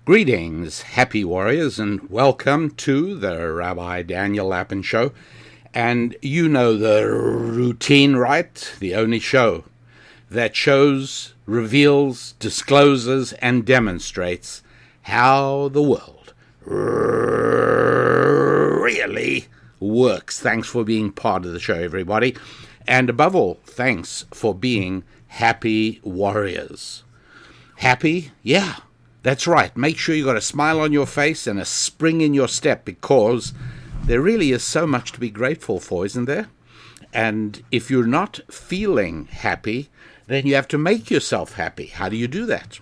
Greetings, happy warriors, and welcome to the Rabbi Daniel Lapin Show. And you know the routine, right? The only show that shows, reveals, discloses, and demonstrates how the world really works. Thanks for being part of the show, everybody. And above all, thanks for being happy warriors. Happy? Yeah. That's right. Make sure you got a smile on your face and a spring in your step, because there really is so much to be grateful for, isn't there? And if you're not feeling happy, then you have to make yourself happy. How do you do that?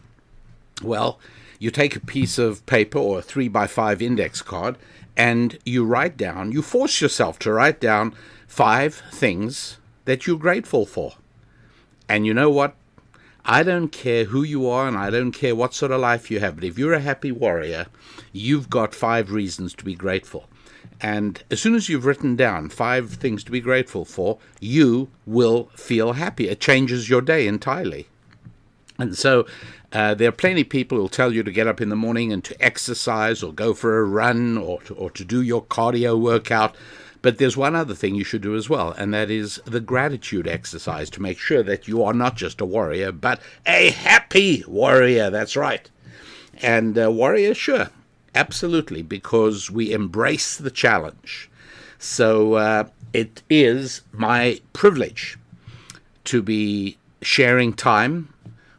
Well, you take a piece of paper or a 3x5 index card and you force yourself to write down 5 things that you're grateful for. And you know what? I don't care who you are and I don't care what sort of life you have, but if you're a happy warrior, you've got 5 reasons to be grateful. And as soon as you've written down 5 things to be grateful for, you will feel happy. It changes your day entirely. And so there are plenty of people who will tell you to get up in the morning and to exercise or go for a run or to do your cardio workout. But there's one other thing you should do as well, and that is the gratitude exercise, to make sure that you are not just a warrior, but a happy warrior. That's right. And warrior, sure, absolutely, because we embrace the challenge. So it is my privilege to be sharing time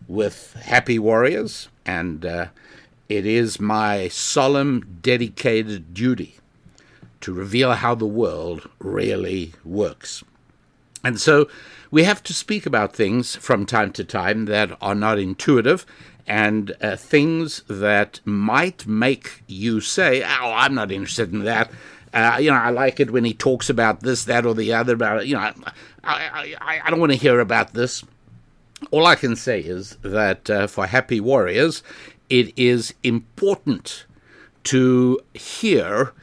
with happy warriors, and it is my solemn, dedicated duty to reveal how the world really works. And so we have to speak about things from time to time that are not intuitive, and things that might make you say, oh, I'm not interested in that. I like it when he talks about this, that, or the other. About I don't want to hear about this. All I can say is that for happy warriors, it is important to hear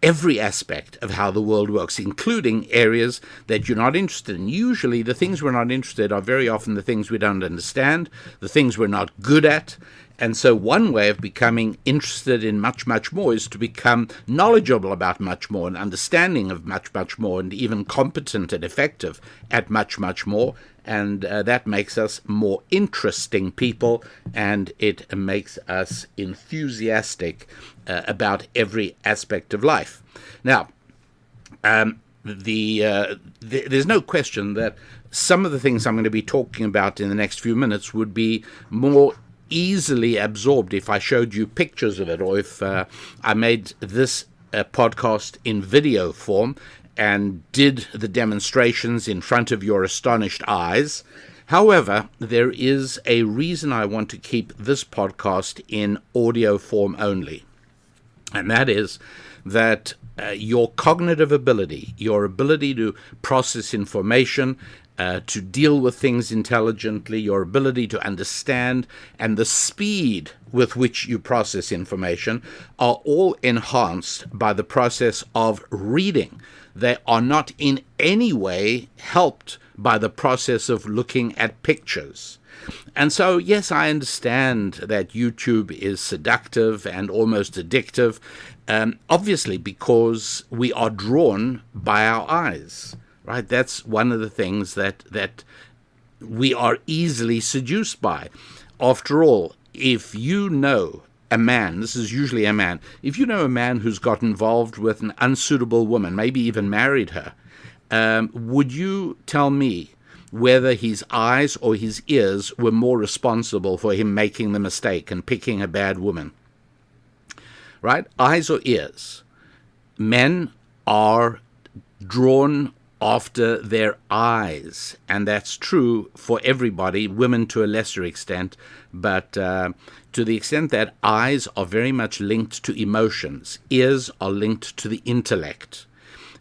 every aspect of how the world works, including areas that you're not interested in. Usually the things we're not interested in are very often the things we don't understand, the things we're not good at. And so one way of becoming interested in much, much more is to become knowledgeable about much more and understanding of much, much more, and even competent and effective at much, much more. And that makes us more interesting people, and it makes us enthusiastic about every aspect of life. Now, there's no question that some of the things I'm going to be talking about in the next few minutes would be more easily absorbed if I showed you pictures of it, or if I made this podcast in video form and did the demonstrations in front of your astonished eyes. However, there is a reason I want to keep this podcast in audio form only, and that is that your cognitive ability, your ability to process information, to deal with things intelligently, your ability to understand, and the speed with which you process information are all enhanced by the process of reading. They are not in any way helped by the process of looking at pictures. And so, yes, I understand that YouTube is seductive and almost addictive, obviously because we are drawn by our eyes. Right, that's one of the things that we are easily seduced by. After all, if you know a man, this is usually a man, if you know a man who's got involved with an unsuitable woman, maybe even married her, would you tell me whether his eyes or his ears were more responsible for him making the mistake and picking a bad woman? Right? Eyes or ears? Men are drawn after their eyes, and that's true for everybody, women to a lesser extent, but to the extent that eyes are very much linked to emotions, ears are linked to the intellect.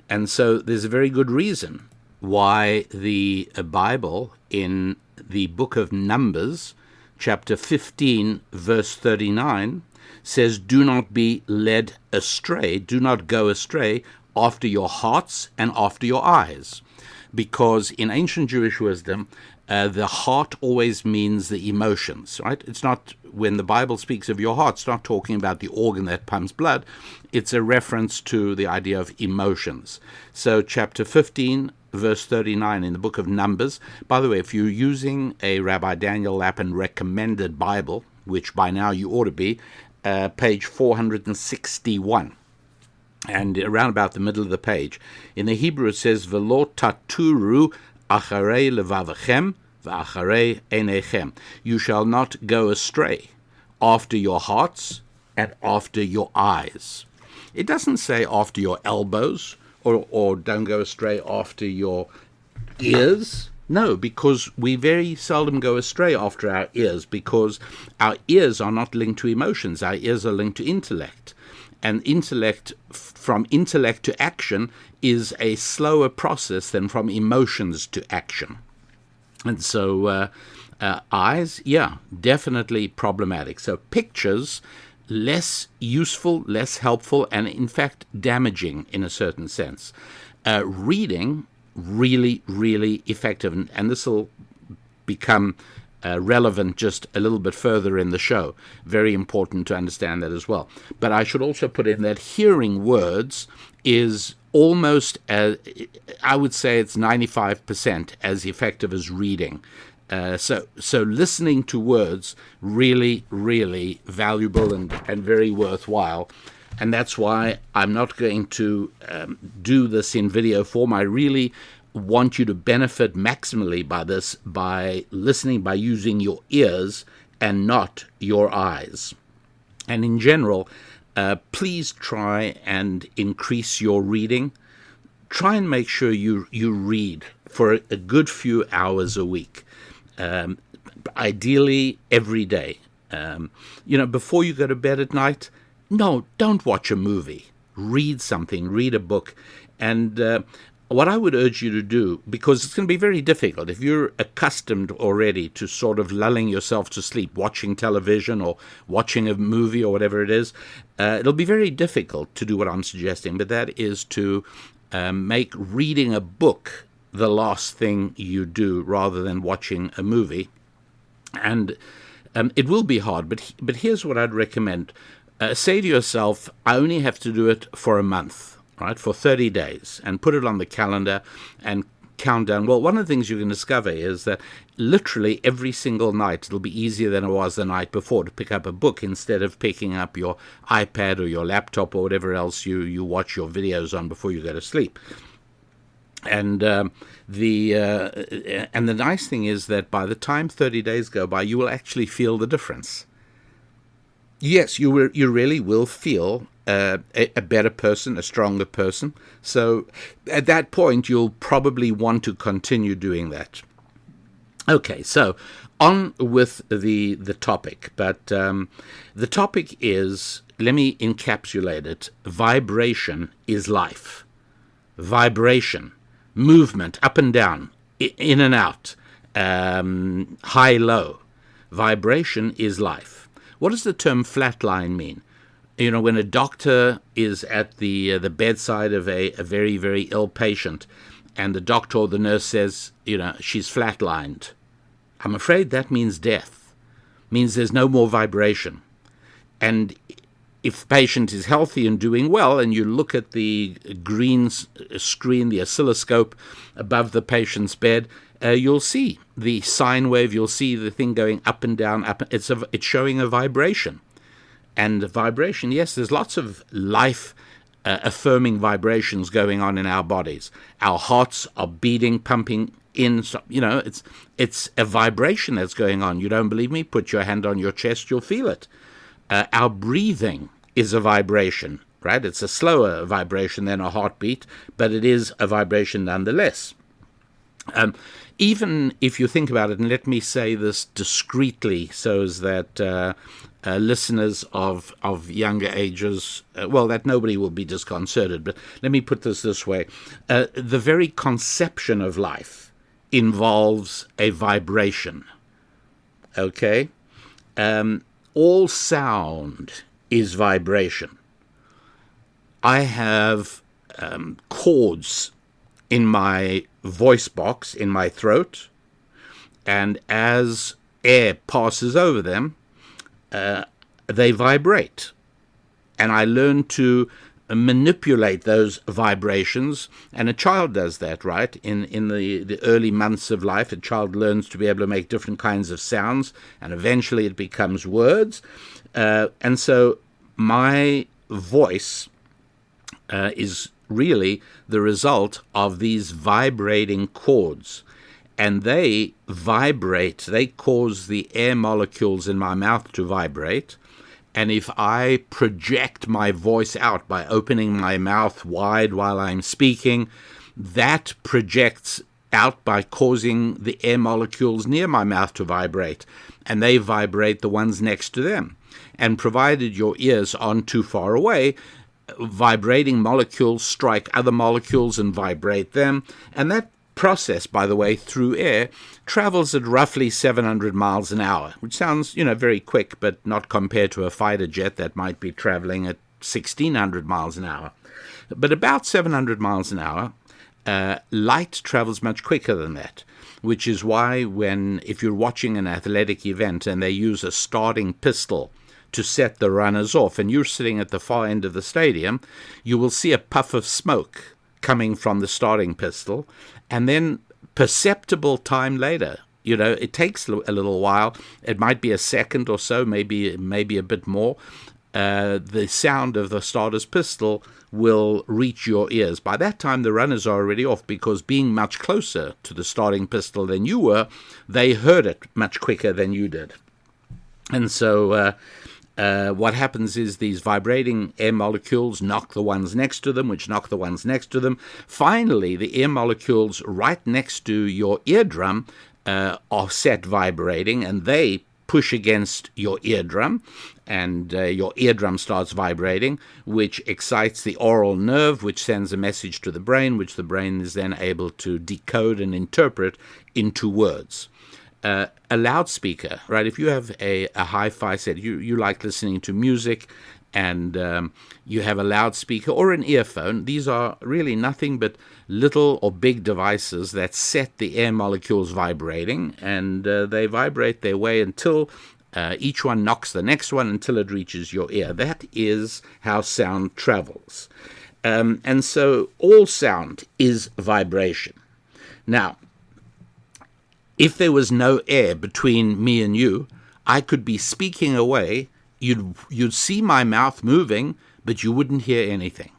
And so there's a very good reason why the Bible in the book of Numbers, chapter 15, verse 39, says, do not be led astray, do not go astray after your hearts and after your eyes. Because in ancient Jewish wisdom, The heart always means the emotions, right? It's not, when the Bible speaks of your heart, it's not talking about the organ that pumps blood. It's a reference to the idea of emotions. So chapter 15, verse 39 in the book of Numbers. By the way, if you're using a Rabbi Daniel Lapin recommended Bible, which by now you ought to be, page 461, and around about the middle of the page, in the Hebrew it says, V'lo taturu acharei levavachem v'acharei einechem. You shall not go astray after your hearts and after your eyes. It doesn't say after your elbows, or don't go astray after your ears. No, because we very seldom go astray after our ears, because our ears are not linked to emotions. Our ears are linked to intellect. And intellect, from intellect to action, is a slower process than from emotions to action. And so eyes, yeah, definitely problematic. So pictures, less useful, less helpful, and in fact damaging in a certain sense. Reading, really, really effective. And this will become relevant just a little bit further in the show. Very important to understand that as well. But I should also put in that hearing words is almost, I would say it's 95% as effective as reading. So listening to words, really, really valuable and very worthwhile. And that's why I'm not going to do this in video form. I really want you to benefit maximally by this, by listening, by using your ears and not your eyes. And in general, please try and increase your reading. Try and make sure you read for a good few hours a week. Ideally every day. Before you go to bed at night, no, don't watch a movie. Read something, read a book. And what I would urge you to do, because it's going to be very difficult, if you're accustomed already to sort of lulling yourself to sleep, watching television or watching a movie or whatever it is, it'll be very difficult to do what I'm suggesting, but that is to make reading a book the last thing you do rather than watching a movie. And it will be hard, but here's what I'd recommend. Say to yourself, I only have to do it for a month, right, for 30 days, and put it on the calendar and count down. Well, one of the things you can discover is that literally every single night it'll be easier than it was the night before to pick up a book instead of picking up your iPad or your laptop or whatever else you watch your videos on before you go to sleep. And the nice thing is that by the time 30 days go by, you will actually feel the difference. Yes, you really will feel a better person, a stronger person. So at that point, you'll probably want to continue doing that. Okay, so on with the topic. But the topic is, let me encapsulate it, vibration is life. Vibration. Movement, up and down, in and out, high, low. Vibration is life. What does the term flatline mean? When a doctor is at the bedside of a very, very ill patient, and the doctor or the nurse says, she's flatlined, I'm afraid that means death. Means there's no more vibration. And if the patient is healthy and doing well, and you look at the green screen, the oscilloscope above the patient's bed, you'll see the sine wave, you'll see the thing going up and down. It's showing a vibration. And vibration, yes, there's lots of life-affirming vibrations going on in our bodies. Our hearts are beating, pumping in. It's a vibration that's going on. You don't believe me? Put your hand on your chest, you'll feel it. Our breathing is a vibration, right? It's a slower vibration than a heartbeat, but it is a vibration nonetheless. Even if you think about it, and let me say this discreetly so as that listeners of younger ages, that nobody will be disconcerted, but let me put this way. The very conception of life involves a vibration, okay? All sound is vibration. I have chords in my voice box, in my throat, and as air passes over them, they vibrate. And I learned to manipulate those vibrations, and a child does that, right? In the early months of life, a child learns to be able to make different kinds of sounds, and eventually it becomes words. And so my voice is really the result of these vibrating chords. And they vibrate, they cause the air molecules in my mouth to vibrate. And if I project my voice out by opening my mouth wide while I'm speaking, that projects out by causing the air molecules near my mouth to vibrate. And they vibrate the ones next to them. And provided your ears aren't too far away, vibrating molecules strike other molecules and vibrate them. And that process, by the way, through air, travels at roughly 700 miles an hour, which sounds, very quick, but not compared to a fighter jet that might be traveling at 1,600 miles an hour. But about 700 miles an hour, light travels much quicker than that, which is why if you're watching an athletic event and they use a starting pistol to set the runners off, and you're sitting at the far end of the stadium, you will see a puff of smoke coming from the starting pistol, and then perceptible time later, it takes a little while, it might be a second or so, maybe a bit more, the sound of the starter's pistol will reach your ears. By that time, the runners are already off, because being much closer to the starting pistol than you were, they heard it much quicker than you did. And so what happens is these vibrating air molecules knock the ones next to them, which knock the ones next to them. Finally, the air molecules right next to your eardrum are set vibrating, and they push against your eardrum, and your eardrum starts vibrating, which excites the oral nerve, which sends a message to the brain, which the brain is then able to decode and interpret into words. A loudspeaker, right? If you have a hi-fi set, you like listening to music, and you have a loudspeaker or an earphone, these are really nothing but little or big devices that set the air molecules vibrating, and they vibrate their way until each one knocks the next one until it reaches your ear. That is how sound travels. And so all sound is vibration. Now, if there was no air between me and you, I could be speaking away. You'd see my mouth moving, but you wouldn't hear anything,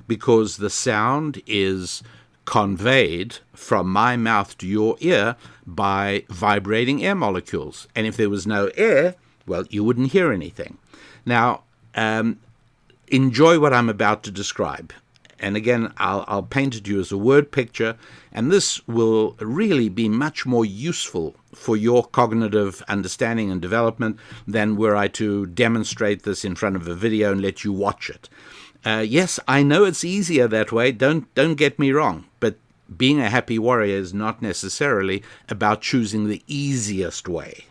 because the sound is conveyed from my mouth to your ear by vibrating air molecules. And if there was no air, well, you wouldn't hear anything. Now, enjoy what I'm about to describe. And again, I'll paint it to you as a word picture, and this will really be much more useful for your cognitive understanding and development than were I to demonstrate this in front of a video and let you watch it. Yes, I know it's easier that way, don't get me wrong, but being a happy warrior is not necessarily about choosing the easiest way.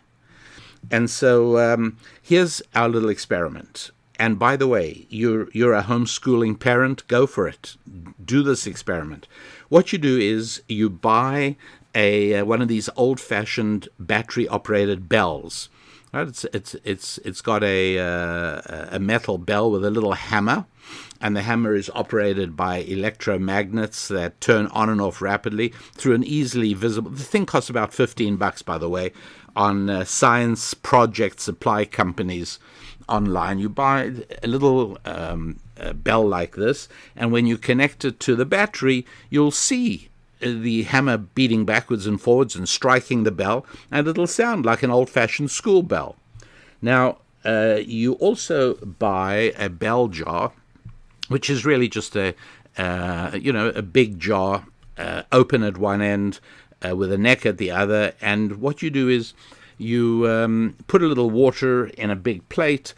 And so here's our little experiment. And by the way, you're a homeschooling parent, go for it. Do this experiment. What you do is you buy one of these old-fashioned battery-operated bells. Right? It's got a metal bell with a little hammer, and the hammer is operated by electromagnets that turn on and off rapidly through an easily visible. The thing costs about $15, by the way, on science project supply companies online. You buy a little bell like this, and when you connect it to the battery, you'll see the hammer beating backwards and forwards and striking the bell, and it'll sound like an old-fashioned school bell. Now, you also buy a bell jar, which is really just a big jar, open at one end, with a neck at the other. And what you do is you put a little water in a big plate,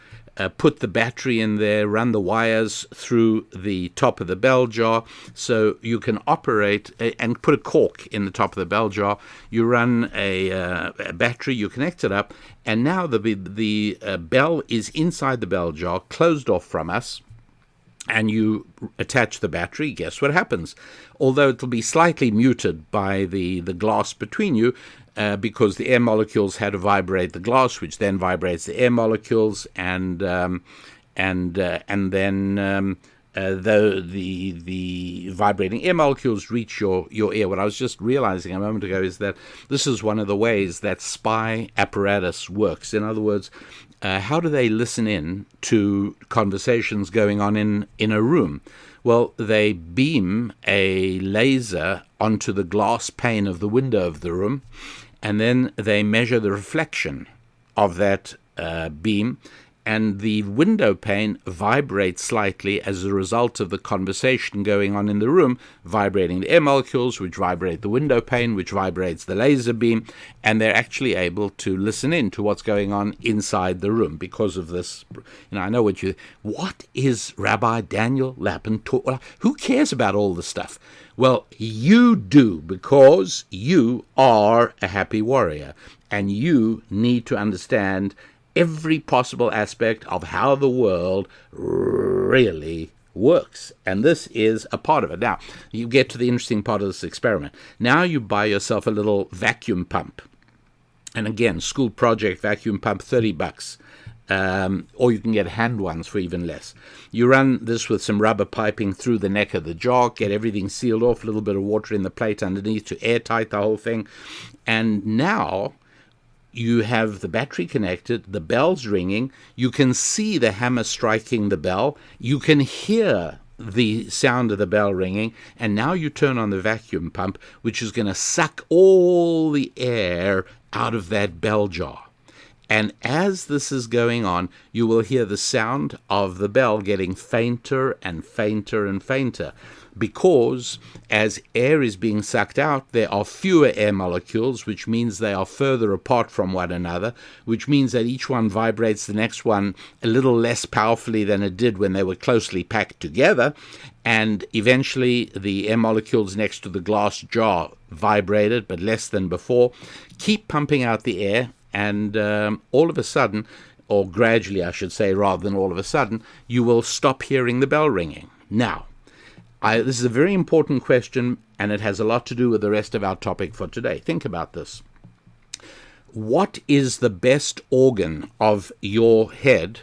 put the battery in there, run the wires through the top of the bell jar so you can operate, and put a cork in the top of the bell jar. You run a battery, you connect it up, and now the bell is inside the bell jar, closed off from us. and you attach the battery, guess what happens? Although it'll be slightly muted by the glass between you, because the air molecules had to vibrate the glass, which then vibrates the air molecules, and then the vibrating air molecules reach your ear. What I was just realizing a moment ago is that this is one of the ways that spy apparatus works. In other words, how do they listen in to conversations going on in a room? Well, they beam a laser onto the glass pane of the window of the room, and then they measure the reflection of that beam, and the window pane vibrates slightly as a result of the conversation going on in the room, vibrating the air molecules, which vibrate the window pane, which vibrates the laser beam, and they're actually able to listen in to what's going on inside the room because of this. I know what is Rabbi Daniel Lapin taught? Who cares about all this stuff? Well, you do, because you are a happy warrior, and you need to understand every possible aspect of how the world really works. And this is a part of it. Now, you get to the interesting part of this experiment. Now you buy yourself a little vacuum pump. And again, school project vacuum pump, $30. Or you can get hand ones for even less. You run this with some rubber piping through the neck of the jar, get everything sealed off, a little bit of water in the plate underneath to airtight the whole thing. And now you have the battery connected, the bell's ringing, you can see the hammer striking the bell, you can hear the sound of the bell ringing, and now you turn on the vacuum pump, which is going to suck all the air out of that bell jar. And as this is going on, you will hear the sound of the bell getting fainter and fainter and fainter, because as air is being sucked out, there are fewer air molecules, which means they are further apart from one another, which means that each one vibrates the next one a little less powerfully than it did when they were closely packed together, and eventually the air molecules next to the glass jar vibrated, but less than before, keep pumping out the air, and all of a sudden, or gradually I should say, rather than all of a sudden, you will stop hearing the bell ringing. Now, this is a very important question, and it has a lot to do with the rest of our topic for today. Think about this. What is the best organ of your head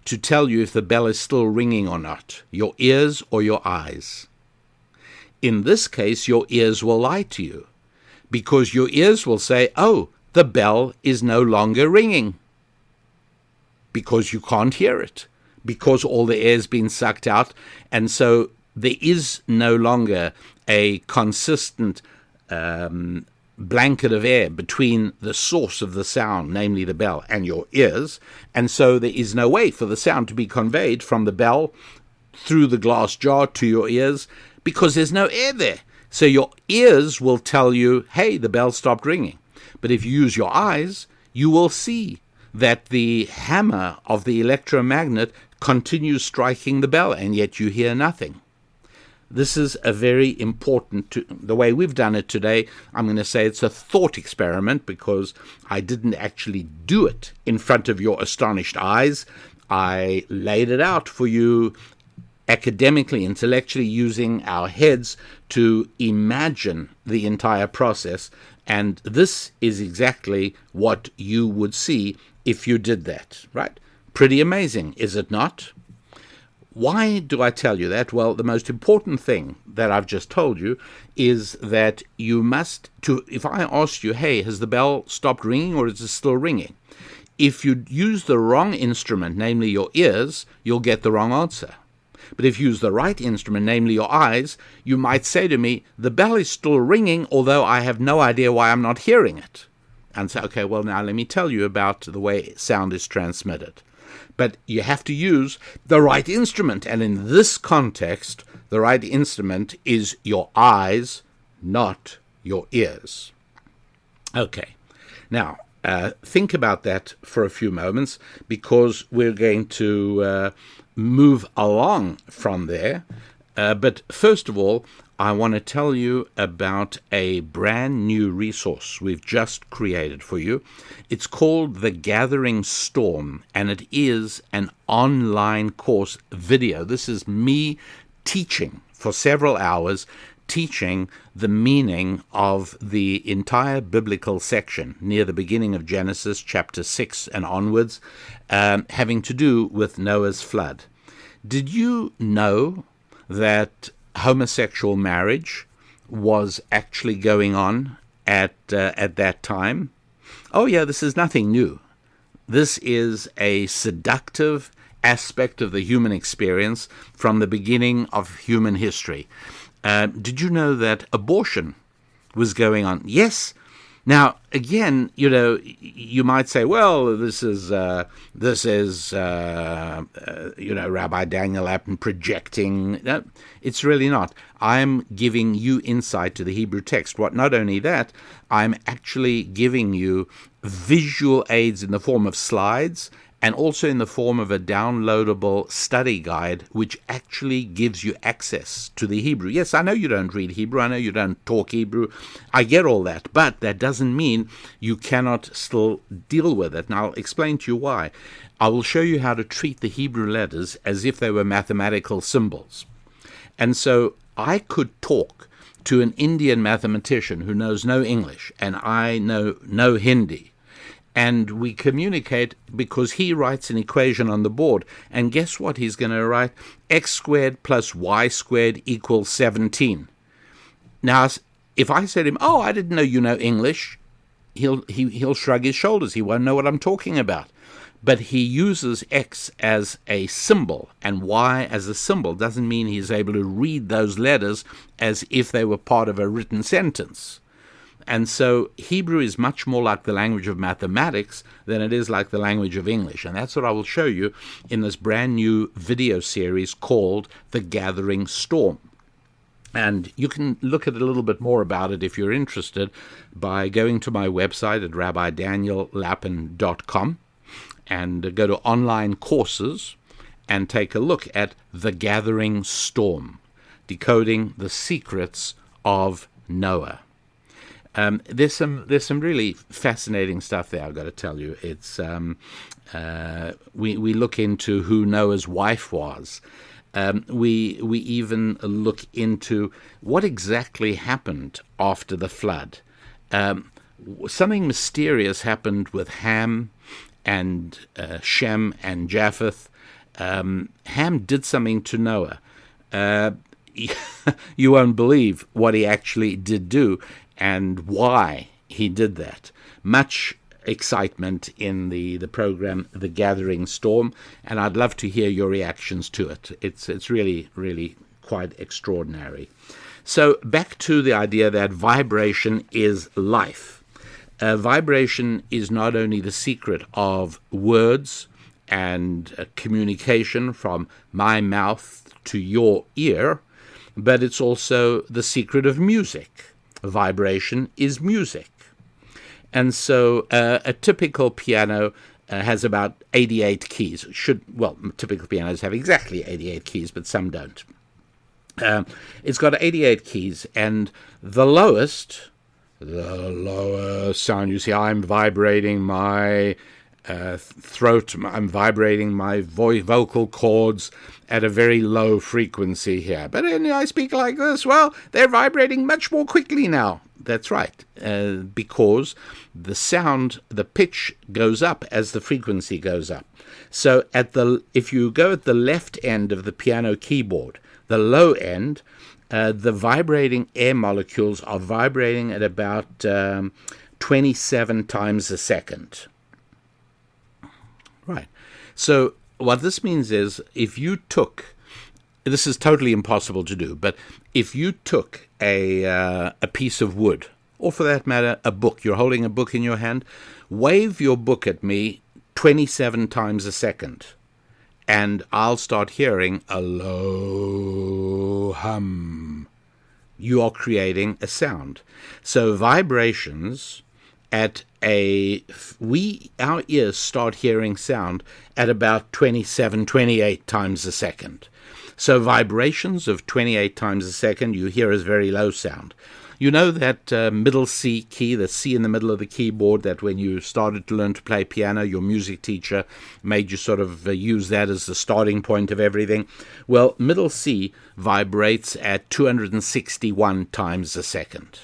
to tell you if the bell is still ringing or not? Your ears or your eyes? In this case, your ears will lie to you, because your ears will say, oh, the bell is no longer ringing, because you can't hear it, because all the air's been sucked out, and so there is no longer a consistent blanket of air between the source of the sound, namely the bell, and your ears, and so there is no way for the sound to be conveyed from the bell through the glass jar to your ears, because there's no air there. So your ears will tell you, hey, the bell stopped ringing. But if you use your eyes, you will see that the hammer of the electromagnet continues striking the bell, and yet you hear nothing. This is a very important, the way we've done it today, I'm going to say it's a thought experiment, because I didn't actually do it in front of your astonished eyes. I laid it out for you academically, intellectually, using our heads to imagine the entire process. And this is exactly what you would see if you did that, right? Pretty amazing, is it not? Why do I tell you that? Well, the most important thing that I've just told you is that you must, if I asked you, hey, has the bell stopped ringing or is it still ringing? If you use the wrong instrument, namely your ears, you'll get the wrong answer. But if you use the right instrument, namely your eyes, you might say to me, the bell is still ringing, although I have no idea why I'm not hearing it. And say, okay, well, now let me tell you about the way sound is transmitted. But you have to use the right instrument. And in this context, the right instrument is your eyes, not your ears. Okay. Now, think about that for a few moments, because we're going to move along from there. But first of all, I want to tell you about a brand new resource we've just created for you. It's called The Gathering Storm, and it is an online course video. This is me teaching for several hours, teaching the meaning of the entire biblical section near the beginning of Genesis, chapter 6 and onwards, having to do with Noah's flood. Did you know that homosexual marriage was actually going on at that time? Oh yeah, this is nothing new. This is a seductive aspect of the human experience from the beginning of human history. Did you know that abortion was going on? Yes. Now, again, you might say, well, this is Rabbi Daniel Lapin projecting. No, it's really not. I'm giving you insight to the Hebrew text. Not only that, I'm actually giving you visual aids in the form of slides and also in the form of a downloadable study guide, which actually gives you access to the Hebrew. Yes, I know you don't read Hebrew. I know you don't talk Hebrew. I get all that, but that doesn't mean you cannot still deal with it. And I'll explain to you why. I will show you how to treat the Hebrew letters as if they were mathematical symbols. And so I could talk to an Indian mathematician who knows no English, and I know no Hindi. And we communicate because he writes an equation on the board. And guess what he's going to write? X squared plus y squared equals 17. Now, if I said to him, oh, I didn't know you know English, he'll shrug his shoulders. He won't know what I'm talking about. But he uses X as a symbol and Y as a symbol. Doesn't mean he's able to read those letters as if they were part of a written sentence. And so Hebrew is much more like the language of mathematics than it is like the language of English. And that's what I will show you in this brand new video series called The Gathering Storm. And you can look at a little bit more about it if you're interested by going to my website at rabbidaniellapin.com and go to online courses and take a look at The Gathering Storm, Decoding the Secrets of Noah. There's some really fascinating stuff there, I've got to tell you. It's we look into who Noah's wife was. We even look into what exactly happened after the flood. Something mysterious happened with Ham and Shem and Japheth. Ham did something to Noah. You won't believe what he actually did do and why he did that. Much excitement in the program The Gathering Storm, and I'd love to hear your reactions to it. It's really, really quite extraordinary. So back to the idea that vibration is life. Vibration is not only the secret of words and communication from my mouth to your ear, but it's also the secret of music. Vibration is music. And so a typical piano has about 88 keys. Typical pianos have exactly 88 keys, but some don't. It's got 88 keys, and the lowest sound, you see, I'm vibrating my throat, I'm vibrating my vocal cords at a very low frequency here. But I speak like this. Well, they're vibrating much more quickly now. That's right, because the sound, the pitch goes up as the frequency goes up. So if you go at the left end of the piano keyboard, the low end, the vibrating air molecules are vibrating at about 27 times a second. Right. So what this means is this is totally impossible to do, but if you took a piece of wood, or for that matter, a book, you're holding a book in your hand, wave your book at me 27 times a second, and I'll start hearing a low hum. You are creating a sound. So vibrations our ears start hearing sound at about 27, 28 times a second. So vibrations of 28 times a second you hear as very low sound. You know that middle C key, the C in the middle of the keyboard, that when you started to learn to play piano, your music teacher made you sort of use that as the starting point of everything? Well, middle C vibrates at 261 times a second.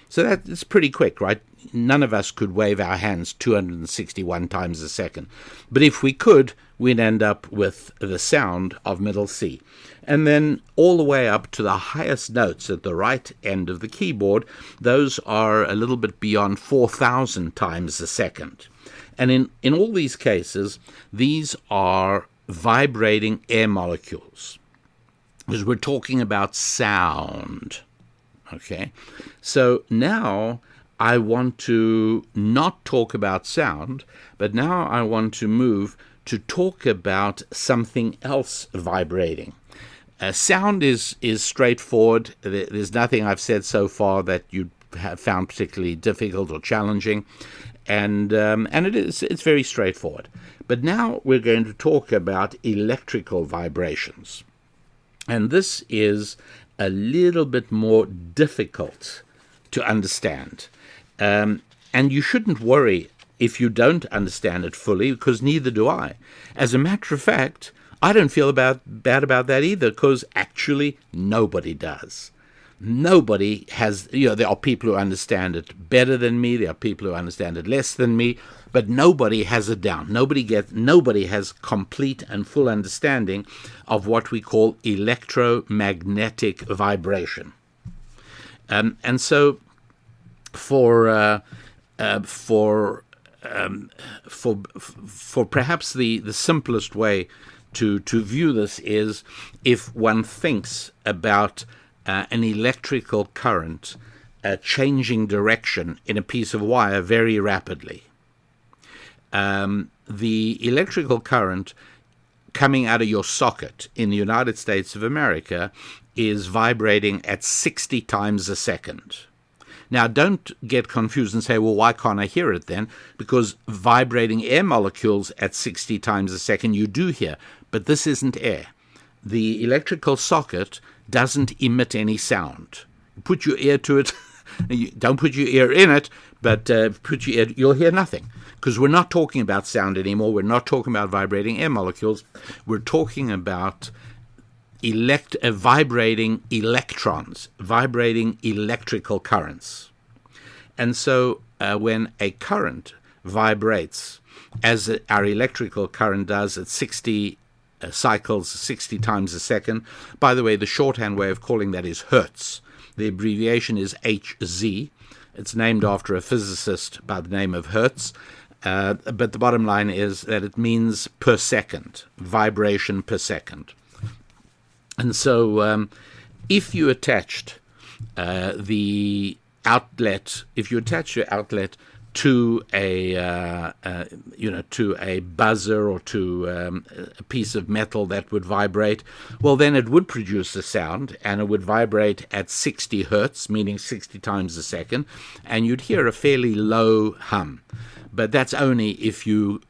So that's pretty quick, right? None of us could wave our hands 261 times a second. But if we could, we'd end up with the sound of middle C. And then all the way up to the highest notes at the right end of the keyboard, those are a little bit beyond 4,000 times a second. And in all these cases, these are vibrating air molecules, because we're talking about sound. Okay, so now I want to not talk about sound, but now I want to move to talk about something else vibrating. Sound is straightforward. There's nothing I've said so far that you have found particularly difficult or challenging, and it's very straightforward. But now we're going to talk about electrical vibrations, and this is a little bit more difficult to understand. And you shouldn't worry if you don't understand it fully, because neither do I. As a matter of fact, I don't feel bad about that either, because actually nobody does. Nobody has, there are people who understand it better than me, there are people who understand it less than me, but nobody has it down. Nobody has complete and full understanding of what we call electromagnetic vibration. And so for perhaps the simplest way to view this is if one thinks about an electrical current changing direction in a piece of wire very rapidly. The electrical current coming out of your socket in the United States of America is vibrating at 60 times a second. Now, don't get confused and say, well, why can't I hear it then? Because vibrating air molecules at 60 times a second you do hear, but this isn't air. The electrical socket doesn't emit any sound. Put your ear to it. Don't put your ear in it, but put your ear, you'll hear nothing. Because we're not talking about sound anymore. We're not talking about vibrating air molecules. We're talking about vibrating electrons, vibrating electrical currents. And so when a current vibrates, as our electrical current does at 60 cycles, 60 times a second. By the way, the shorthand way of calling that is hertz. The abbreviation is Hz. It's named after a physicist by the name of Hertz. But the bottom line is that it means per second, vibration per second. And so if you attached your outlet to a buzzer or to a piece of metal that would vibrate, well, then it would produce a sound, and it would vibrate at 60 hertz, meaning 60 times a second, and you'd hear a fairly low hum. But that's only if you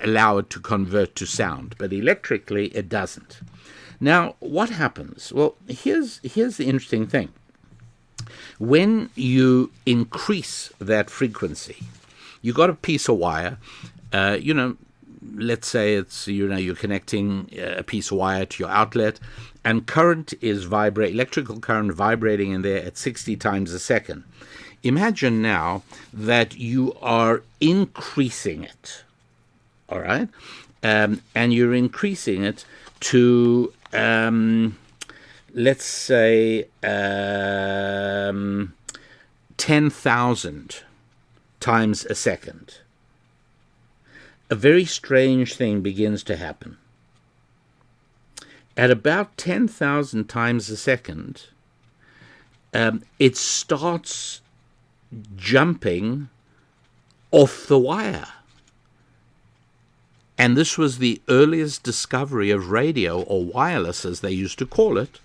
allow it to convert to sound. But electrically, it doesn't. Now, what happens? Well, here's the interesting thing. When you increase that frequency, you got a piece of wire, let's say it's, you're connecting a piece of wire to your outlet, and current is electrical current vibrating in there at 60 times a second. Imagine now that you are increasing it, all right? And you're increasing it to, let's say, 10,000 times a second. A very strange thing begins to happen. At about 10,000 times a second, it starts jumping off the wire. And this was the earliest discovery of radio, or wireless as they used to call it,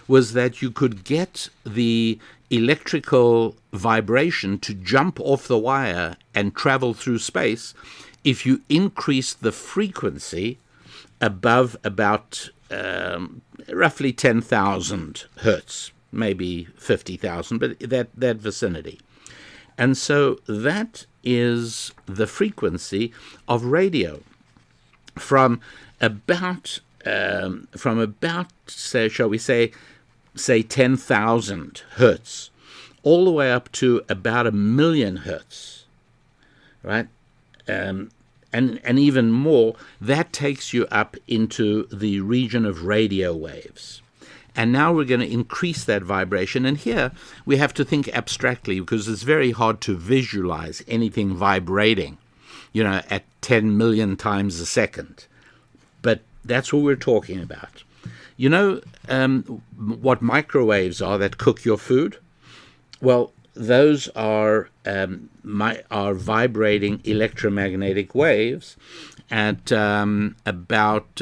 was that you could get the electrical vibration to jump off the wire and travel through space if you increased the frequency above about roughly 10,000 hertz, maybe 50,000, but that vicinity. And so that is the frequency of radio from about say, shall we say 10,000 hertz, all the way up to about 1,000,000 hertz, right? And even more. That takes you up into the region of radio waves. And now we're going to increase that vibration. And here we have to think abstractly, because it's very hard to visualize anything vibrating, at 10 million times a second. But that's what we're talking about. You know what microwaves are that cook your food? Well, those are vibrating electromagnetic waves at about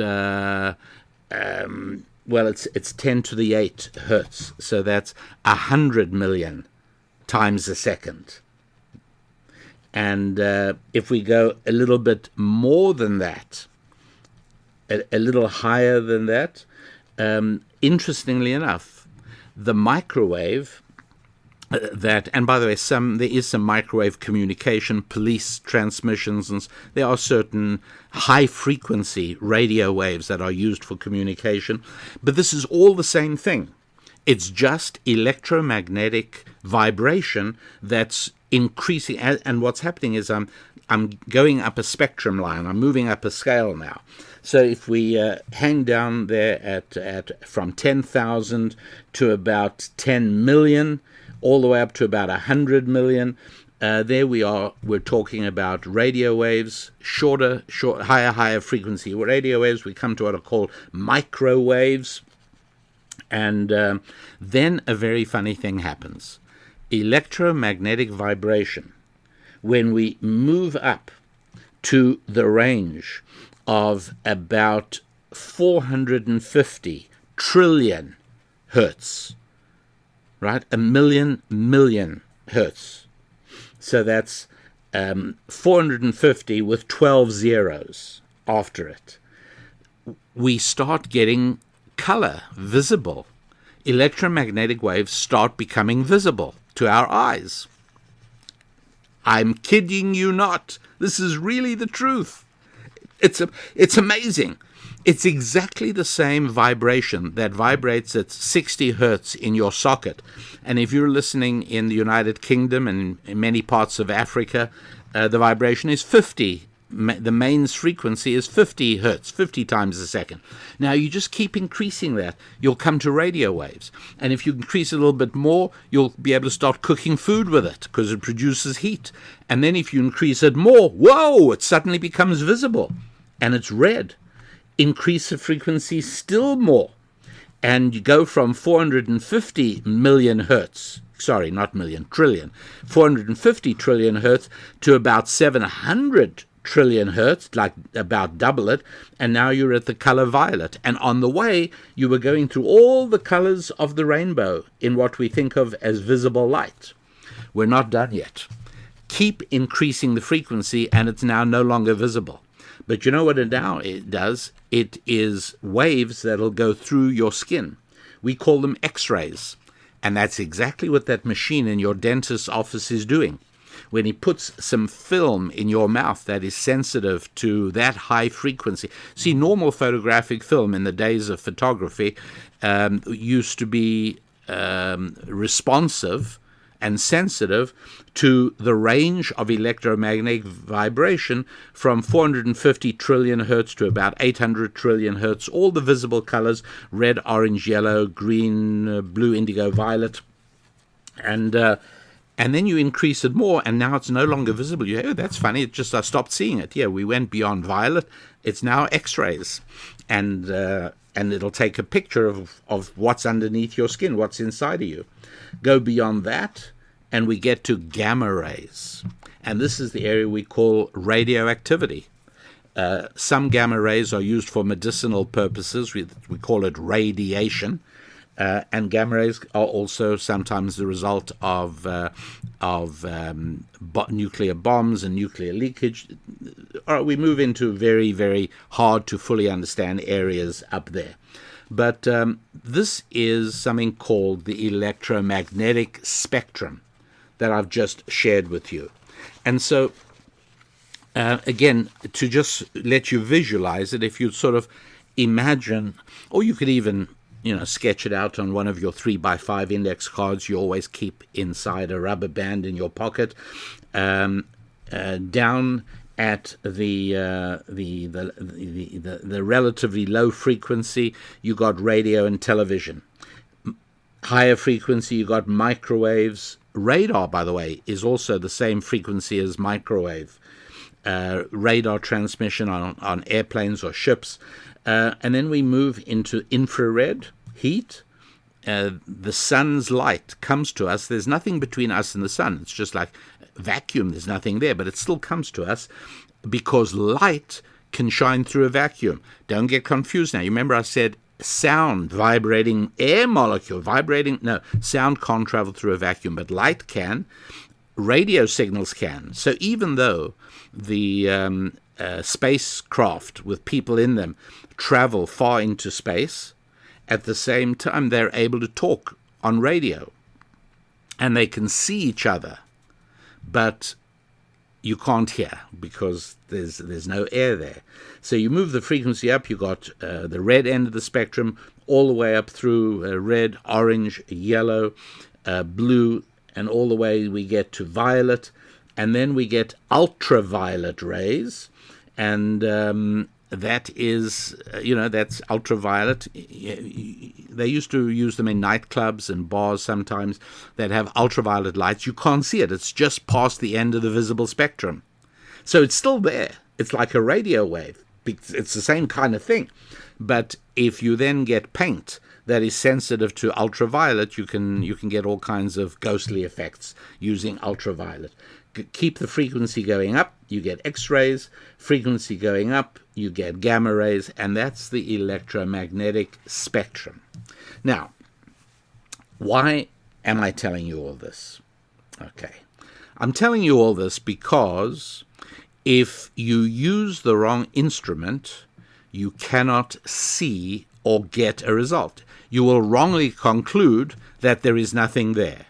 it's 10 to the 8 hertz, so that's 100 million times a second. And if we go a little bit more than that, a little higher than that, interestingly enough, the microwave and by the way, there is some microwave communication, police transmissions, and there are certain high-frequency radio waves that are used for communication. But this is all the same thing. It's just electromagnetic vibration that's increasing. And what's happening is I'm going up a spectrum line. I'm moving up a scale now. So if we hang down there at from 10,000 to about 10 million, all the way up to about 100 million. There we are. We're talking about radio waves, higher frequency radio waves. We come to what are called microwaves. And then a very funny thing happens. Electromagnetic vibration, when we move up to the range of about 450 trillion hertz, right? 1,000,000,000 hertz. So that's 450 with 12 zeros after it. We start getting color visible. Electromagnetic waves start becoming visible to our eyes. I'm kidding you not. This is really the truth. It's amazing. It's exactly the same vibration that vibrates at 60 hertz in your socket. And if you're listening in the United Kingdom and in many parts of Africa, the vibration is 50. The mains frequency is 50 hertz, 50 times a second. Now, you just keep increasing that. You'll come to radio waves. And if you increase it a little bit more, you'll be able to start cooking food with it because it produces heat. And then if you increase it more, whoa, it suddenly becomes visible. And it's red. Increase the frequency still more, and you go from 450 million hertz, sorry, not million, trillion, 450 trillion hertz to about 700 trillion hertz, like about double it, and now you're at the color violet. And on the way, you were going through all the colors of the rainbow in what we think of as visible light. We're not done yet. Keep increasing the frequency, and it's now no longer visible. But you know what it does? It is waves that'll go through your skin. We call them X-rays. And that's exactly what that machine in your dentist's office is doing. When he puts some film in your mouth that is sensitive to that high frequency. See, normal photographic film in the days of photography used to be responsive and sensitive to the range of electromagnetic vibration from 450 trillion hertz to about 800 trillion hertz, all the visible colors, red, orange, yellow, green, blue, indigo, violet. And then you increase it more, and now it's no longer visible. You oh, that's funny, it just I stopped seeing it. Yeah, we went beyond violet. It's now X-rays. And it'll take a picture of what's underneath your skin, what's inside of you. Go beyond that, and we get to gamma rays. And this is the area we call radioactivity. Some gamma rays are used for medicinal purposes. We call it radiation. And gamma rays are also sometimes the result of nuclear bombs and nuclear leakage. All right, we move into very, very hard to fully understand areas up there. But this is something called the electromagnetic spectrum that I've just shared with you. And so, again, to just let you visualize it, if you sort of imagine, or you could even sketch it out on one of your 3x5 index cards you always keep inside a rubber band in your pocket. Down at the relatively low frequency, you got radio and television. Higher frequency, you got microwaves. Radar, by the way, is also the same frequency as microwave. Radar transmission on airplanes or ships. And then we move into infrared heat. The sun's light comes to us. There's nothing between us and the sun. It's just like vacuum. There's nothing there, but it still comes to us because light can shine through a vacuum. Don't get confused now. You remember I said sound, vibrating air molecule, sound can't travel through a vacuum, but light can. Radio signals can. So even though the spacecraft with people in them travel far into space, at the same time they're able to talk on radio and they can see each other, but you can't hear because there's no air there. So you move the frequency up, you got the red end of the spectrum all the way up through red, orange, yellow, blue, and all the way we get to violet, and then we get ultraviolet rays. And that is, that's ultraviolet. They used to use them in nightclubs and bars sometimes that have ultraviolet lights. You can't see it. It's just past the end of the visible spectrum. So it's still there. It's like a radio wave. It's the same kind of thing. But if you then get paint that is sensitive to ultraviolet, you can get all kinds of ghostly effects using ultraviolet. Keep the frequency going up, you get X-rays. Frequency going up, you get gamma rays, and that's the electromagnetic spectrum. Now, why am I telling you all this? Okay. I'm telling you all this because if you use the wrong instrument, you cannot see or get a result. You will wrongly conclude that there is nothing there.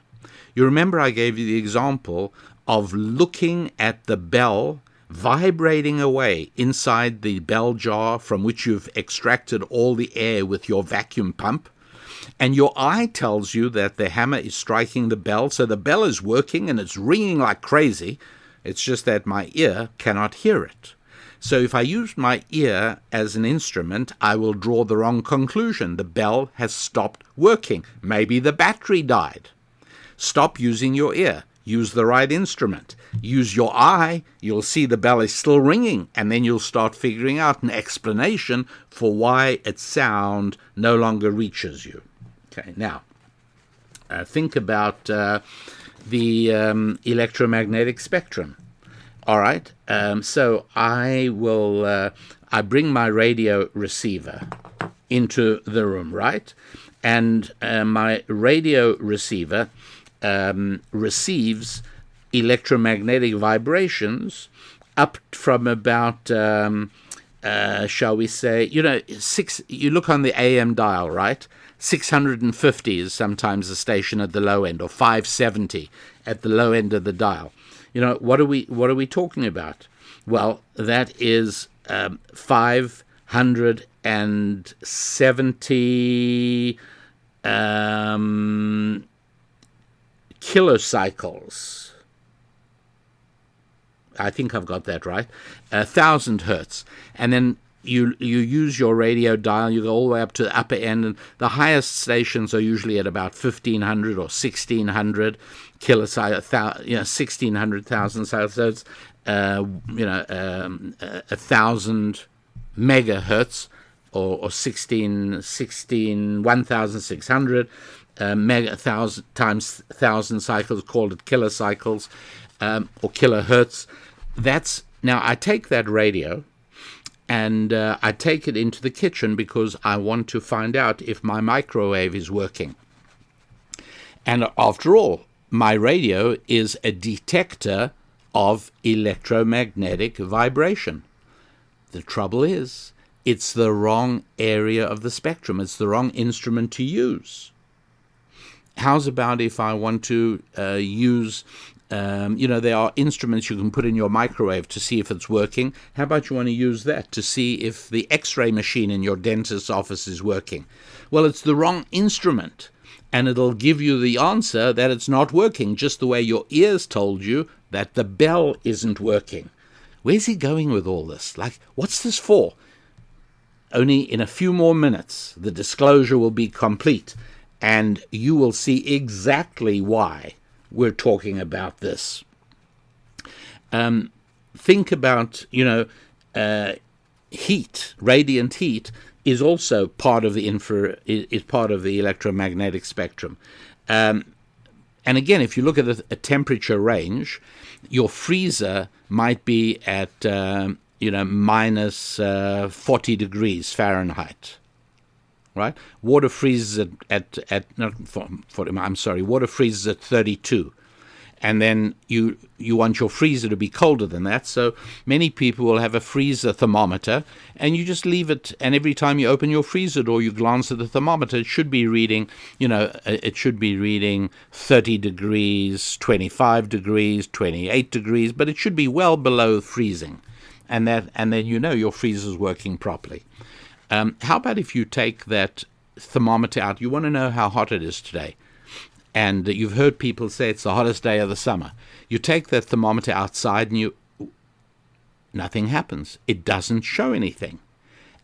You remember I gave you the example of looking at the bell vibrating away inside the bell jar from which you've extracted all the air with your vacuum pump, and your eye tells you that the hammer is striking the bell, so the bell is working and it's ringing like crazy. It's just that my ear cannot hear it. So if I use my ear as an instrument, I will draw the wrong conclusion. The bell has stopped working. Maybe the battery died. Stop using your ear. Use the right instrument. Use your eye. You'll see the bell is still ringing, and then you'll start figuring out an explanation for why its sound no longer reaches you. Okay, now, think about the electromagnetic spectrum. All right, so I bring my radio receiver into the room, right? And my radio receiver receives electromagnetic vibrations up from about, shall we say, you look on the AM dial, right? 650 is sometimes the station at the low end, or 570 at the low end of the dial. What are we talking about? Well, that is 570 kilocycles. I think I've got that right. 1,000 hertz. And then you use your radio dial, you go all the way up to the upper end, and the highest stations are usually at about 1,500 or 1,600 kilocycles, 1,600,000. So it's 1,000 megahertz, or 1,600 mega, 1,000 times 1,000 cycles, called it kilocycles, or kilohertz. Now I take that radio and I take it into the kitchen because I want to find out if my microwave is working. And after all, my radio is a detector of electromagnetic vibration. The trouble is, it's the wrong area of the spectrum. It's the wrong instrument to use. How's about if I want to use, there are instruments you can put in your microwave to see if it's working. How about you want to use that to see if the X-ray machine in your dentist's office is working? Well, it's the wrong instrument, and it'll give you the answer that it's not working, just the way your ears told you that the bell isn't working. Where's he going with all this? Like, what's this for? Only in a few more minutes, the disclosure will be complete, and you will see exactly why we're talking about this. Think about, heat, radiant heat, is also part of the electromagnetic spectrum. And again, if you look at a temperature range, your freezer might be at minus 40 degrees Fahrenheit, right? Water freezes water freezes at 32. And then you want your freezer to be colder than that. So many people will have a freezer thermometer, and you just leave it. And every time you open your freezer door, you glance at the thermometer. It should be reading, 30 degrees, 25 degrees, 28 degrees, but it should be well below freezing. And then your freezer's working properly. How about if you take that thermometer out? You want to know how hot it is today. And you've heard people say it's the hottest day of the summer. You take that thermometer outside and nothing happens. It doesn't show anything.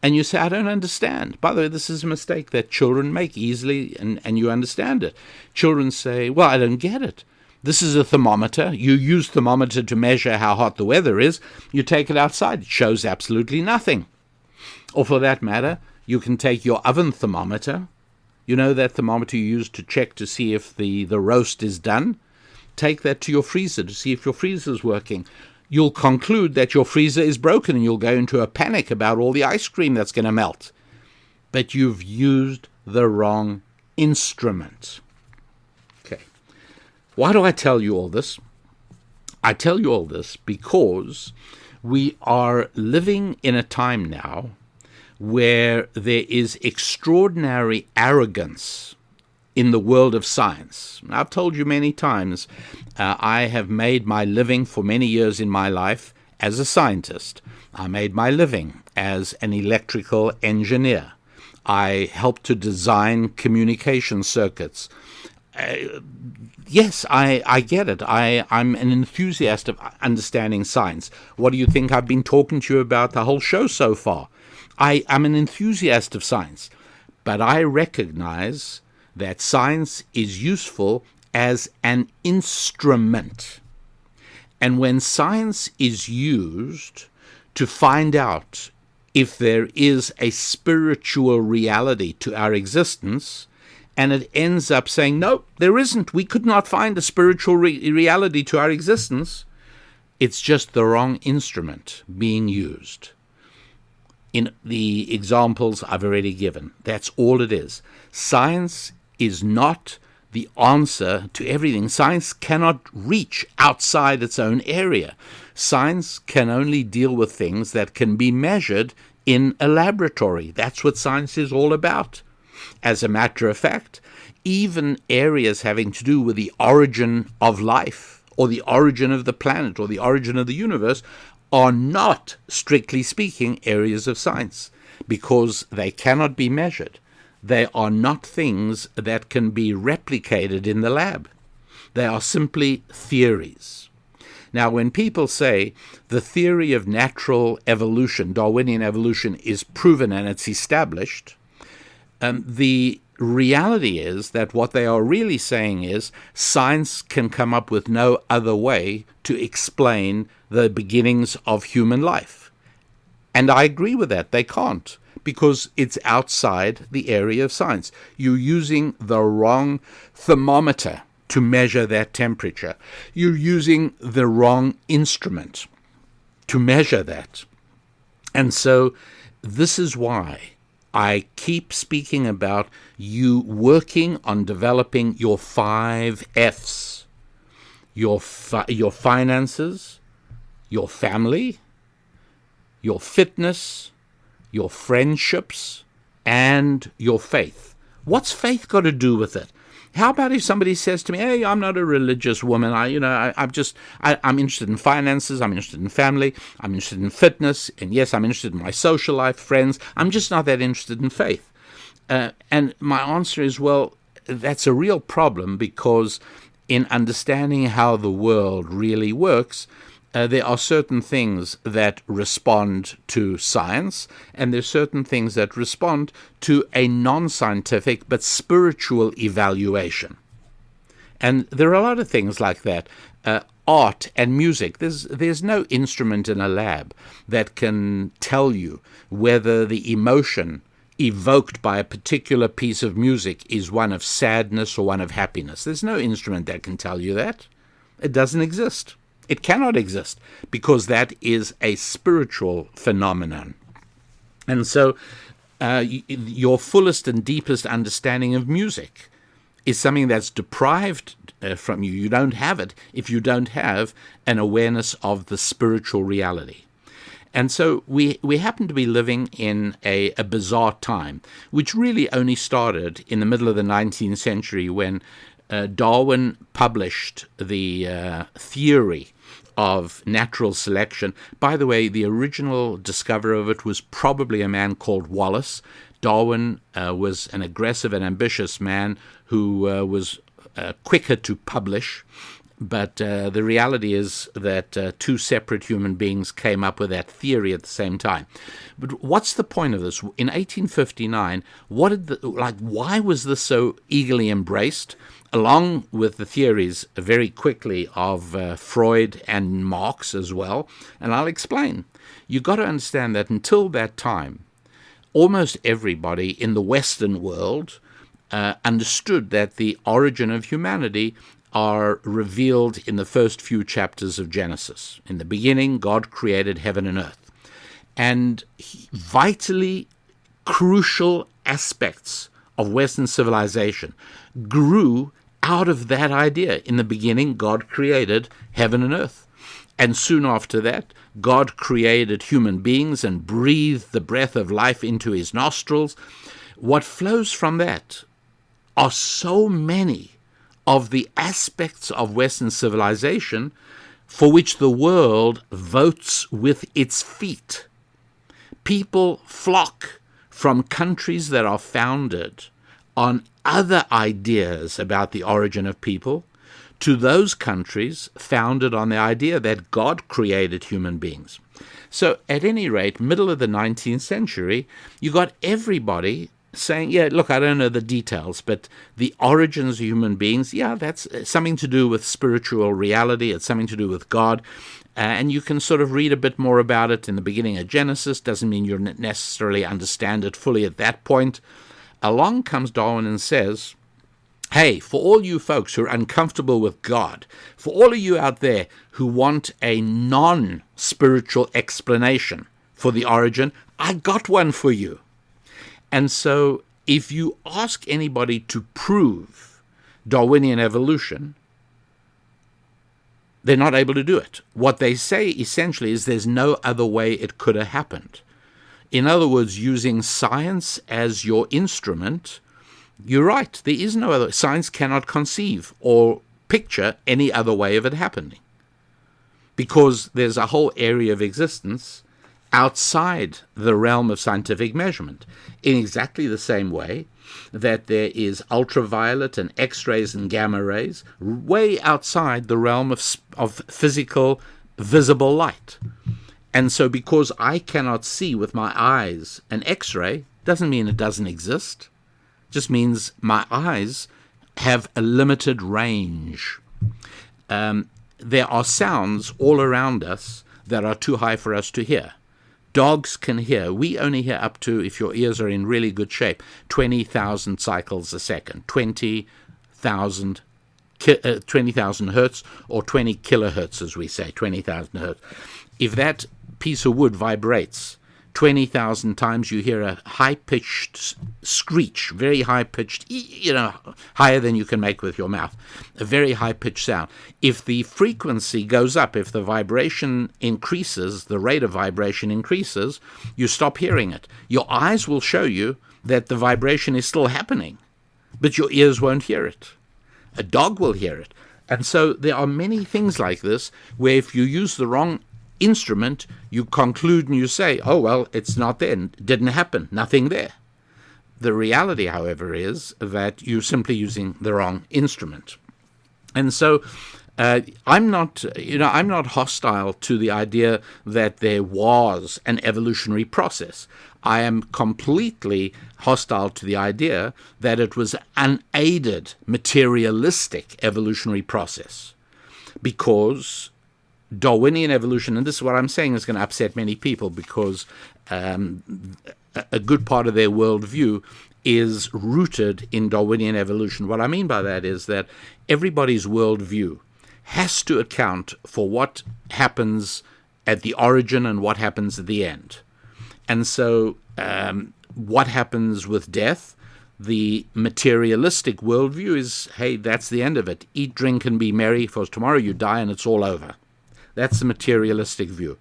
And you say, I don't understand. By the way, this is a mistake that children make easily, and you understand it. Children say, well, I don't get it. This is a thermometer. You use thermometer to measure how hot the weather is. You take it outside. It shows absolutely nothing. Or for that matter, you can take your oven thermometer. You know that thermometer you use to check to see if the roast is done? Take that to your freezer to see if your freezer is working. You'll conclude that your freezer is broken, and you'll go into a panic about all the ice cream that's going to melt. But you've used the wrong instrument. Okay. Why do I tell you all this? I tell you all this because we are living in a time now where there is extraordinary arrogance in the world of science. I've told you many times, I have made my living for many years in my life as a scientist. I made my living as an electrical engineer. I helped to design communication circuits. Yes, I get it. I'm an enthusiast of understanding science. What do you think I've been talking to you about the whole show so far? I'm an enthusiast of science, but I recognize that science is useful as an instrument. And when science is used to find out if there is a spiritual reality to our existence, and it ends up saying, no, there isn't, we could not find a spiritual reality to our existence, it's just the wrong instrument being used. In the examples I've already given, that's all it is. Science is not the answer to everything. Science cannot reach outside its own area. Science can only deal with things that can be measured in a laboratory. That's what science is all about. As a matter of fact, even areas having to do with the origin of life, or the origin of the planet, or the origin of the universe, are not, strictly speaking, areas of science, because they cannot be measured. They are not things that can be replicated in the lab. They are simply theories. Now, when people say the theory of natural evolution, Darwinian evolution, is proven and it's established, the reality is that what they are really saying is science can come up with no other way to explain the beginnings of human life. And I agree with that. They can't, because it's outside the area of science. You're using the wrong thermometer to measure that temperature. You're using the wrong instrument to measure that. And so this is why I keep speaking about you working on developing your 5 F's: your finances, your family, your fitness, your friendships, and your faith. What's faith got to do with it? How about if somebody says to me, "Hey, I'm not a religious woman. I'm interested in finances. I'm interested in family. I'm interested in fitness. And yes, I'm interested in my social life, friends. I'm just not that interested in faith." And my answer is, well, that's a real problem, because in understanding how the world really works, there are certain things that respond to science, and there are certain things that respond to a non-scientific but spiritual evaluation. And there are a lot of things like that. Art and music. There's no instrument in a lab that can tell you whether the emotion evoked by a particular piece of music is one of sadness or one of happiness. There's no instrument that can tell you that. It doesn't exist. It cannot exist, because that is a spiritual phenomenon. And so your fullest and deepest understanding of music is something that's deprived from you. You don't have it if you don't have an awareness of the spiritual reality. And so we happen to be living in a bizarre time, which really only started in the middle of the 19th century when Darwin published the theory of natural selection. By the way, the original discoverer of it was probably a man called Wallace. Darwin was an aggressive and ambitious man who was quicker to publish, but the reality is that 2 separate human beings came up with that theory at the same time. But what's the point of this? In 1859, why was this so eagerly embraced, along with the theories very quickly of Freud and Marx as well? And I'll explain. You've got to understand that until that time, almost everybody in the Western world understood that the origin of humanity are revealed in the first few chapters of Genesis. In the beginning, God created heaven and earth. And vitally crucial aspects of Western civilization grew out of that idea. In the beginning, God created heaven and earth. And soon after that, God created human beings and breathed the breath of life into his nostrils. What flows from that are so many of the aspects of Western civilization for which the world votes with its feet. People flock from countries that are founded on other ideas about the origin of people to those countries founded on the idea that God created human beings. So at any rate, middle of the 19th century, you got everybody saying, yeah, look, I don't know the details, but the origins of human beings, yeah, that's something to do with spiritual reality. It's something to do with God. And you can sort of read a bit more about it in the beginning of Genesis. Doesn't mean you necessarily understand it fully at that point. Along comes Darwin and says, hey, for all you folks who are uncomfortable with God, for all of you out there who want a non-spiritual explanation for the origin, I got one for you. And so if you ask anybody to prove Darwinian evolution, they're not able to do it. What they say essentially is there's no other way it could have happened. In other words, using science as your instrument, you're right, there is no other. Science cannot conceive or picture any other way of it happening, because there's a whole area of existence outside the realm of scientific measurement, in exactly the same way that there is ultraviolet and X-rays and gamma rays way outside the realm of physical, visible light. And so because I cannot see with my eyes an X-ray, doesn't mean it doesn't exist. It just means my eyes have a limited range. There are sounds all around us that are too high for us to hear. Dogs can hear. We only hear up to, if your ears are in really good shape, 20,000 cycles a second, 20,000 hertz, or 20 kilohertz, as we say, 20,000 hertz. If that piece of wood vibrates 20,000 times, you hear a high-pitched screech, very high-pitched, higher than you can make with your mouth, a very high-pitched sound. If the frequency goes up, if the vibration increases, the rate of vibration increases, you stop hearing it. Your eyes will show you that the vibration is still happening, but your ears won't hear it. A dog will hear it. And so there are many things like this where if you use the wrong instrument, you conclude and you say, oh, well, it's not there, didn't happen, nothing there. The reality, however, is that you're simply using the wrong instrument. And so I'm not hostile to the idea that there was an evolutionary process. I am completely hostile to the idea that it was an unaided, materialistic evolutionary process, because Darwinian evolution, and this is what I'm saying is going to upset many people, because a good part of their worldview is rooted in Darwinian evolution. What I mean by that is that everybody's worldview has to account for what happens at the origin and what happens at the end. And so what happens with death? The materialistic worldview is, hey, that's the end of it. Eat, drink, and be merry, for tomorrow you die and it's all over. That's the materialistic view.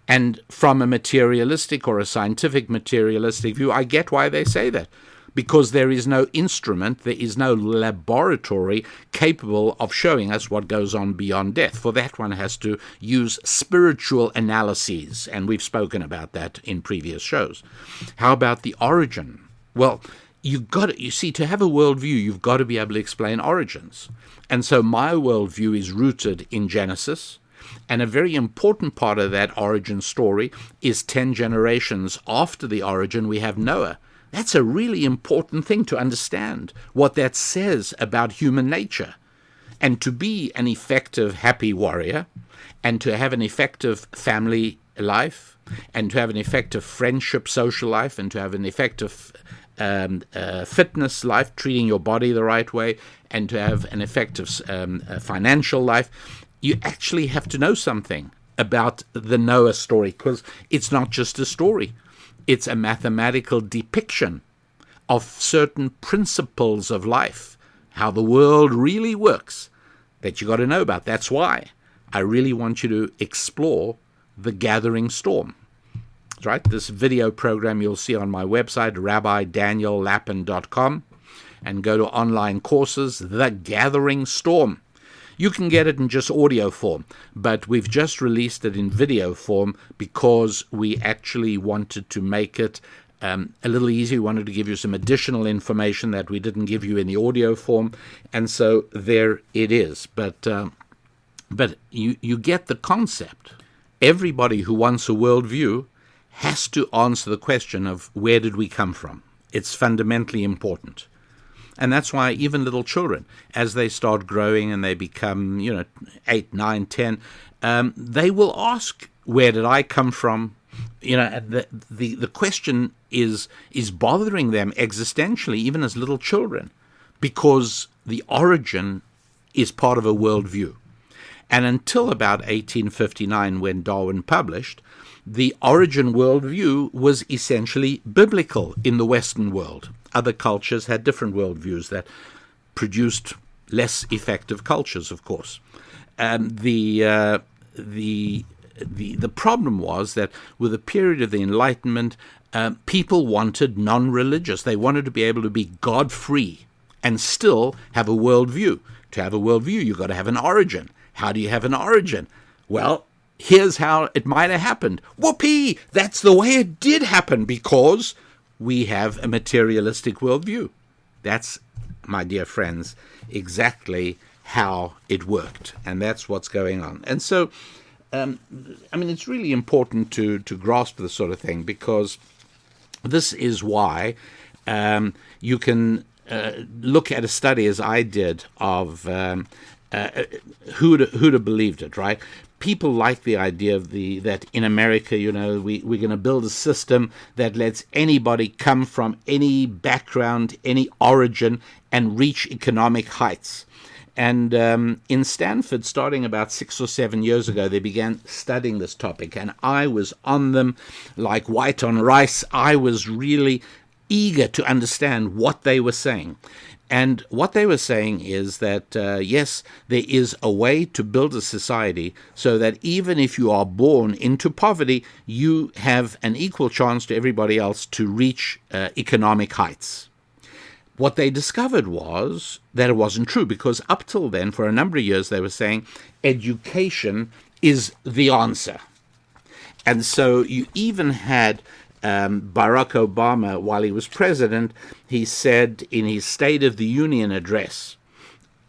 And from a materialistic or a scientific materialistic view, I get why they say that. Because there is no instrument, there is no laboratory capable of showing us what goes on beyond death. For that, one has to use spiritual analyses, and we've spoken about that in previous shows. How about the origin? Well, you see, to have a worldview, you've got to be able to explain origins. And so my worldview is rooted in Genesis, and a very important part of that origin story is 10 generations after the origin, we have Noah. That's a really important thing to understand, what that says about human nature. And to be an effective, happy warrior, and to have an effective family life, and to have an effective friendship, social life, and to have an effective fitness life, treating your body the right way, and to have an effective financial life, you actually have to know something about the Noah story, because it's not just a story. It's a mathematical depiction of certain principles of life, how the world really works, that you got to know about. That's why I really want you to explore the gathering storm. Right? This video program you'll see on my website, rabbidaniellapin.com, and go to online courses, The Gathering Storm. You can get it in just audio form, but we've just released it in video form because we actually wanted to make it a little easier. We wanted to give you some additional information that we didn't give you in the audio form, and so there it is. But you get the concept. Everybody who wants a worldview has to answer the question of where did we come from. It's fundamentally important. And that's why even little children, as they start growing and they become, 8, 9, 10, they will ask, where did I come from? The question is bothering them existentially, even as little children, because the origin is part of a worldview. And until about 1859, when Darwin published, the origin worldview was essentially biblical in the Western world. Other cultures had different worldviews that produced less effective cultures, of course. The problem was that with the period of the Enlightenment, people wanted non-religious. They wanted to be able to be God-free and still have a worldview. To have a worldview, you've got to have an origin. How do you have an origin? Well, here's how it might have happened. Whoopee! That's the way it did happen, because we have a materialistic worldview. That's, my dear friends, exactly how it worked. And that's what's going on. And so, it's really important to grasp this sort of thing, because this is why you can look at a study, as I did, of who'd have believed it, right? People like the idea of that in America, we're going to build a system that lets anybody come from any background, any origin, and reach economic heights. And in Standford, starting about 6 or 7 years ago, they began studying this topic, and I was on them like white on rice. I was really eager to understand what they were saying. And what they were saying is that, yes, there is a way to build a society so that even if you are born into poverty, you have an equal chance to everybody else to reach economic heights. What they discovered was that it wasn't true, because up till then, for a number of years, they were saying education is the answer. And so you even had Barack Obama, while he was president, he said in his State of the Union address,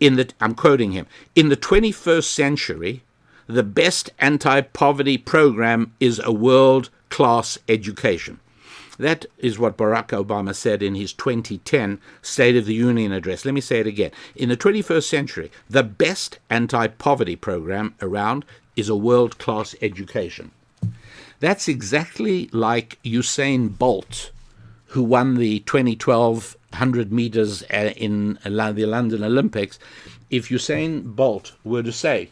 I'm quoting him, "In the 21st century, the best anti-poverty program is a world-class education." That is what Barack Obama said in his 2010 State of the Union address. Let me say it again. In the 21st century, the best anti-poverty program around is a world-class education. That's exactly like Usain Bolt, who won the 2012 100 meters in the London Olympics. If Usain Bolt were to say,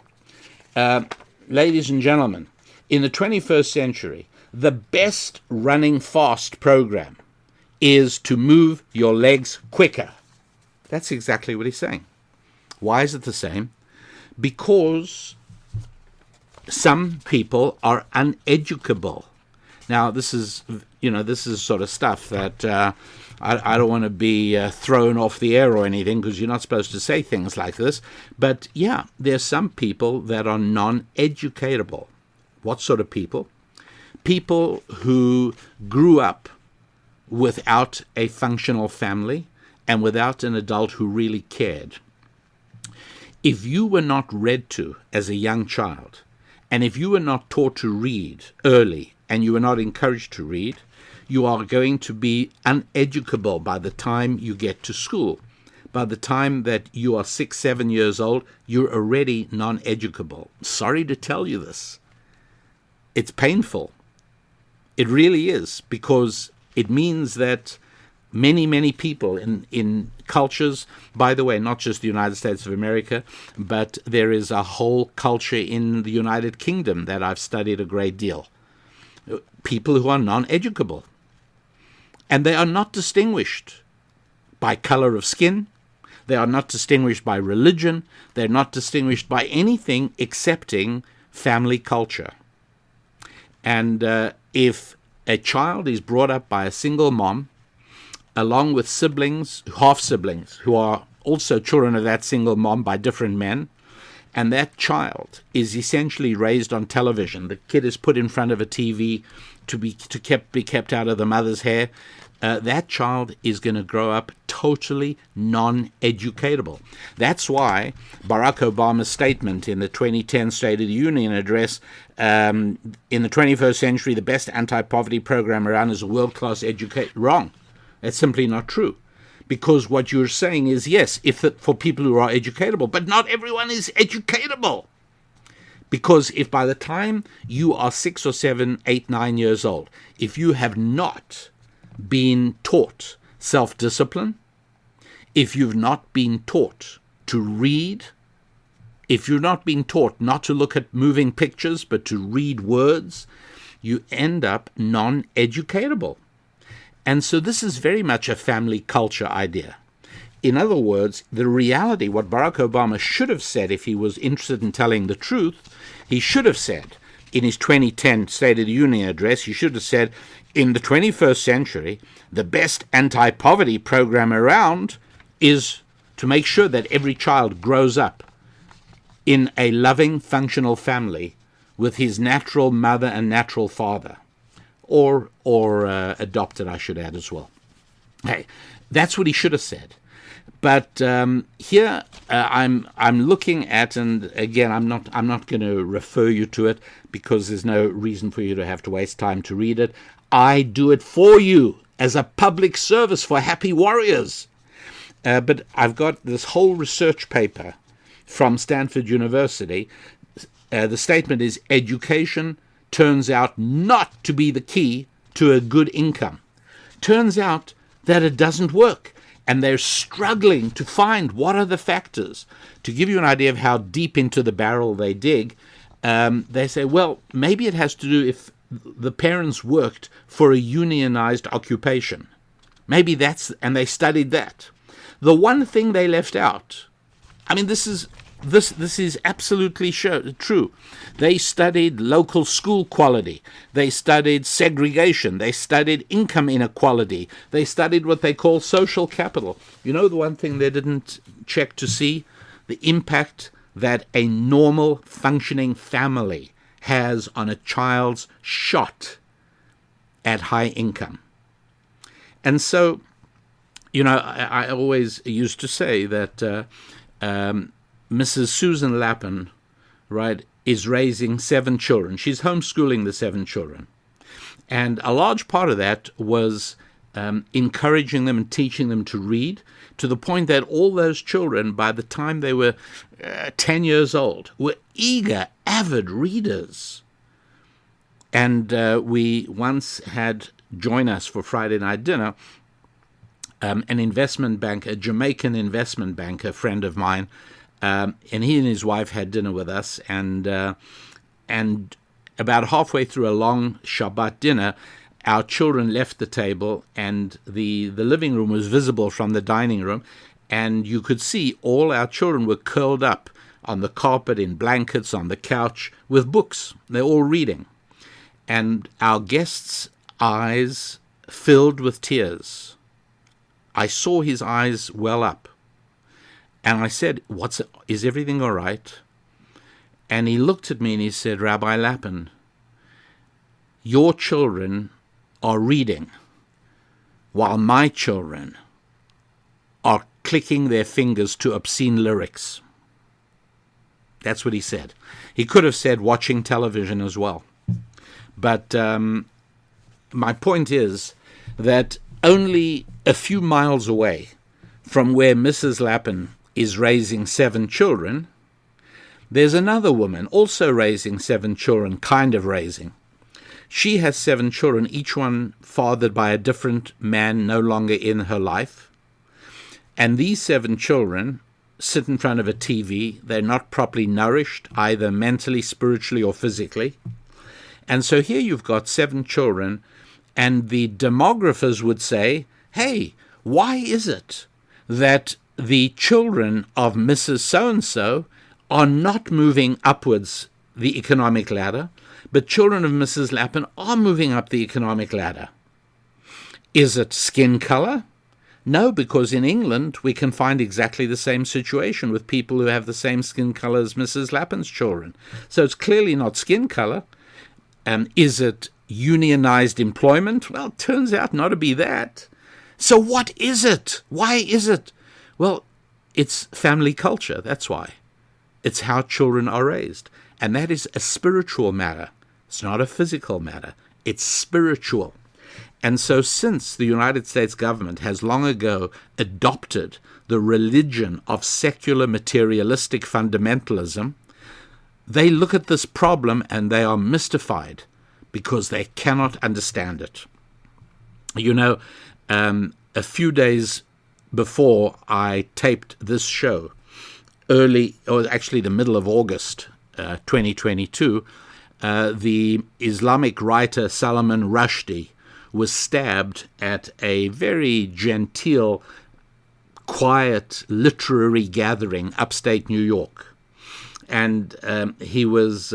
ladies and gentlemen, in the 21st century, the best running fast program is to move your legs quicker. That's exactly what he's saying. Why is it the same? Because some people are uneducable. Now, this is sort of stuff that I don't want to be thrown off the air or anything, because you're not supposed to say things like this. But yeah, there's some people that are non-educatable. What sort of people? People who grew up without a functional family and without an adult who really cared. If you were not read to as a young child, and if you were not taught to read early, and you were not encouraged to read, you are going to be uneducable by the time you get to school. By the time that you are 6, 7 years old, you're already non-educable. Sorry to tell you this. It's painful. It really is, because it means that many, many people in cultures, by the way, not just the United States of America, but there is a whole culture in the United Kingdom that I've studied a great deal. People who are non-educable. And they are not distinguished by color of skin. They are not distinguished by religion. They're not distinguished by anything excepting family culture. And if a child is brought up by a single mom, along with siblings, half-siblings, who are also children of that single mom by different men, and that child is essentially raised on television, the kid is put in front of a TV to be kept out of the mother's hair, that child is going to grow up totally non-educatable. That's why Barack Obama's statement in the 2010 State of the Union address, in the 21st century, the best anti-poverty program around is a world-class education, wrong. That's simply not true. Because what you're saying is, yes, for people who are educatable, but not everyone is educatable. Because if by the time you are 6 or 7, 8, 9 years old, if you have not been taught self-discipline, if you've not been taught to read, if you've not been taught not to look at moving pictures, but to read words, you end up non-educatable. And so this is very much a family culture idea. In other words, the reality, what Barack Obama should have said if he was interested in telling the truth, he should have said in his 2010 State of the Union address, he should have said, in the 21st century, the best anti-poverty program around is to make sure that every child grows up in a loving, functional family with his natural mother and natural father. Or adopted, I should add as well. Hey, that's what he should have said. But here I'm looking at, and again, I'm not going to refer you to it because there's no reason for you to have to waste time to read it. I do it for you as a public service for happy warriors. But I've got this whole research paper from Standford University. The statement is, education turns out not to be the key to a good income. Turns out that it doesn't work. And they're struggling to find what are the factors. To give you an idea of how deep into the barrel they dig, they say, well, maybe it has to do if the parents worked for a unionized occupation. Maybe that's, and they studied that. The one thing they left out, I mean, this is absolutely true. They studied local school quality. They studied segregation. They studied income inequality. They studied what they call social capital. You know, the one thing they didn't check to see? The impact that a normal functioning family has on a child's shot at high income. And so, you know, I always used to say that Mrs. Susan Lapin, right, is raising 7 children. She's homeschooling the 7 children. And a large part of that was encouraging them and teaching them to read, to the point that all those children, by the time they were 10 years old, were eager, avid readers. And we once had join us for Friday night dinner an investment banker, a Jamaican investment banker, friend of mine, and he and his wife had dinner with us, and about halfway through a long Shabbat dinner, our children left the table, and the living room was visible from the dining room, and you could see all our children were curled up on the carpet, in blankets, on the couch, with books. They're all reading. And our guest's eyes filled with tears. I saw his eyes well up. And I said, is everything all right? And he looked at me and he said, Rabbi Lapin, your children are reading while my children are clicking their fingers to obscene lyrics. That's what he said. He could have said watching television as well. But my point is that only a few miles away from where Mrs. Lapin is raising 7 children, there's another woman also raising 7 children, kind of raising. She has 7 children, each one fathered by a different man no longer in her life. And these 7 children sit in front of a TV. They're not properly nourished, either mentally, spiritually, or physically. And so here you've got 7 children, and the demographers would say, hey, why is it that the children of Mrs. So-and-so are not moving upwards the economic ladder, but children of Mrs. Lapin are moving up the economic ladder? Is it skin color? No, because in England we can find exactly the same situation with people who have the same skin color as Mrs. Lapin's children. So it's clearly not skin color. Is it unionized employment? Well, it turns out not to be that. So what is it? Why is it? Well, it's family culture, that's why. It's how children are raised. And that is a spiritual matter. It's not a physical matter. It's spiritual. And so since the United States government has long ago adopted the religion of secular materialistic fundamentalism, they look at this problem and they are mystified because they cannot understand it. You know, a few days before I taped this show, actually the middle of August 2022, the Islamic writer Salman Rashdie was stabbed at a very genteel, quiet literary gathering upstate New York. And he was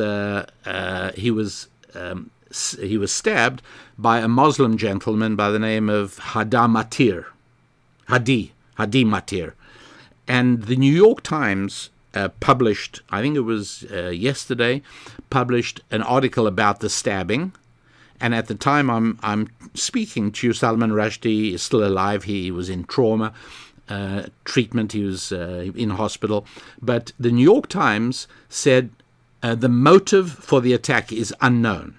stabbed by a Muslim gentleman by the name of Hadi Matar. And the New York Times published, I think it was yesterday, published an article about the stabbing. And at the time I'm speaking to you, Salman Rashdie is still alive. He was in trauma treatment. He was in hospital. But the New York Times said the motive for the attack is unknown.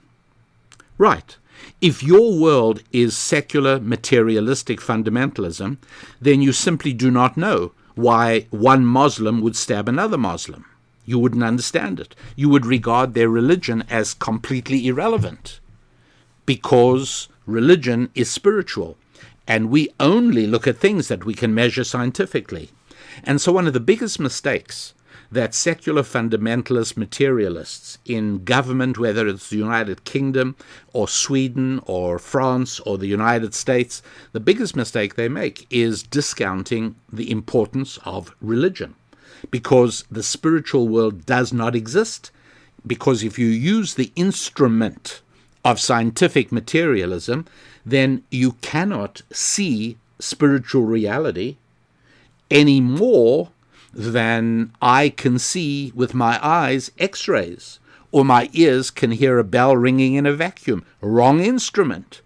Right. If your world is secular materialistic fundamentalism, then you simply do not know why one Muslim would stab another Muslim. You wouldn't understand it. You would regard their religion as completely irrelevant, because religion is spiritual. And we only look at things that we can measure scientifically. And so one of the biggest mistakes that secular fundamentalist materialists in government, whether it's the United Kingdom or Sweden or France or the United States, the biggest mistake they make is discounting the importance of religion, because the spiritual world does not exist. Because if you use the instrument of scientific materialism, then you cannot see spiritual reality any more than I can see with my eyes X-rays, or my ears can hear a bell ringing in a vacuum. Wrong instrument.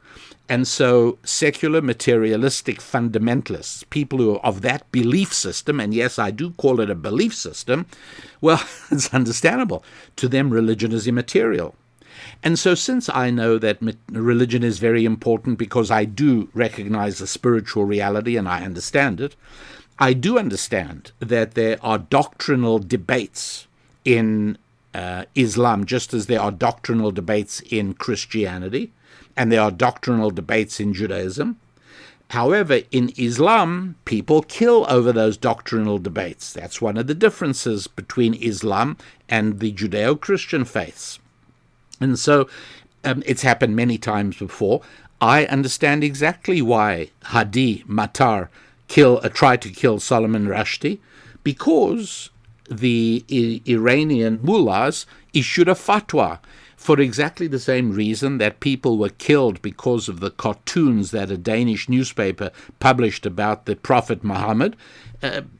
And so secular materialistic fundamentalists, people who are of that belief system, and yes, I do call it a belief system, well, it's understandable. To them, religion is immaterial. And so since I know that religion is very important because I do recognize the spiritual reality and I understand it, I do understand that there are doctrinal debates in Islam, just as there are doctrinal debates in Christianity, and there are doctrinal debates in Judaism. However, in Islam, people kill over those doctrinal debates. That's one of the differences between Islam and the Judeo-Christian faiths. And so it's happened many times before. I understand exactly why Hadi Matar tried to kill Salman Rashdie, because the Iranian mullahs issued a fatwa for exactly the same reason that people were killed because of the cartoons that a Danish newspaper published about the Prophet Muhammad.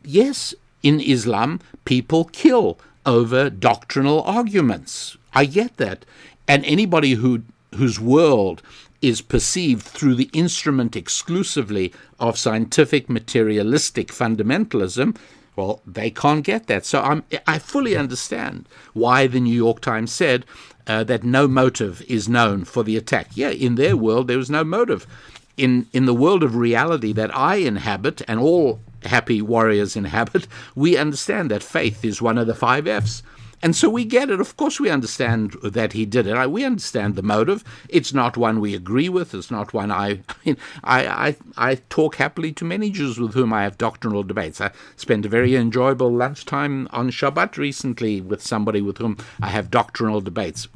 Yes, in Islam, people kill over doctrinal arguments. I get that. And anybody whose world is perceived through the instrument exclusively of scientific materialistic fundamentalism, well, they can't get that. So I fully understand why the New York Times said that no motive is known for the attack. Yeah, in their world, there was no motive. In the world of reality that I inhabit and all happy warriors inhabit, we understand that faith is one of the 5 F's. And so we get it. Of course we understand that he did it. We understand the motive. It's not one we agree with. It's not one I talk happily to many Jews with whom I have doctrinal debates. I spent a very enjoyable lunchtime on Shabbat recently with somebody with whom I have doctrinal debates.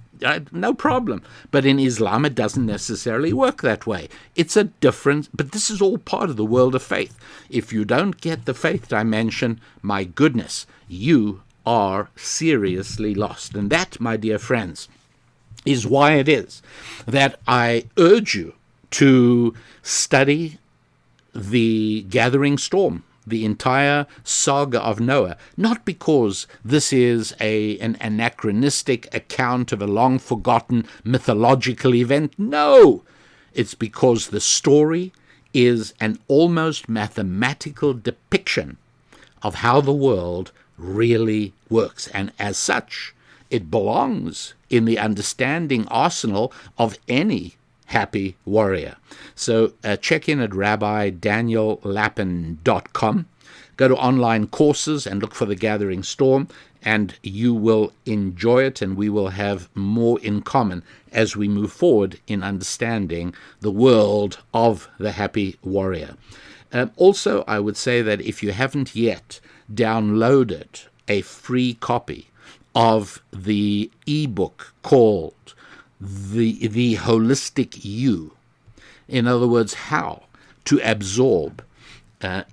No problem. But in Islam, it doesn't necessarily work that way. It's a different, but this is all part of the world of faith. If you don't get the faith dimension, my goodness, you are seriously lost. And that, my dear friends, is why it is that I urge you to study the gathering storm, the entire saga of Noah, not because this is an anachronistic account of a long-forgotten mythological event. No! It's because the story is an almost mathematical depiction of how the world really works. And as such, it belongs in the understanding arsenal of any happy warrior. So check in at rabbidaniellapin.com. Go to online courses and look for the Gathering Storm, and you will enjoy it, and we will have more in common as we move forward in understanding the world of the happy warrior. Also, I would say that if you haven't yet downloaded a free copy of the ebook called the Holistic You, in other words, how to absorb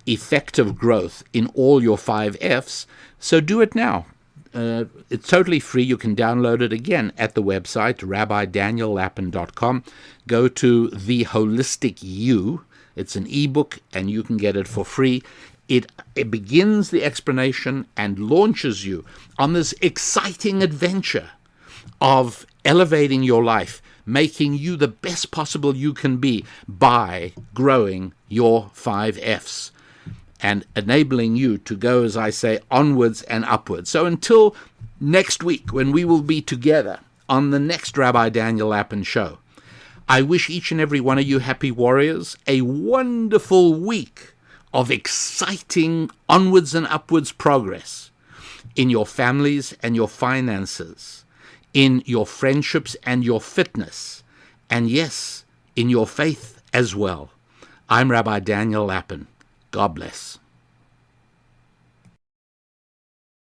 effective growth in all your 5 F's, so do it now. It's totally free. You can download it again at the website, rabbidaniellapin.com. Go to The Holistic You. It's an ebook, and you can get it for free. It begins the explanation and launches you on this exciting adventure of elevating your life, making you the best possible you can be by growing your 5 F's and enabling you to go, as I say, onwards and upwards. So until next week, when we will be together on the next Rabbi Daniel Lapin show, I wish each and every one of you happy warriors a wonderful week of exciting onwards and upwards progress in your families and your finances, in your friendships and your fitness, and yes, in your faith as well. I'm Rabbi Daniel Lapin. God bless.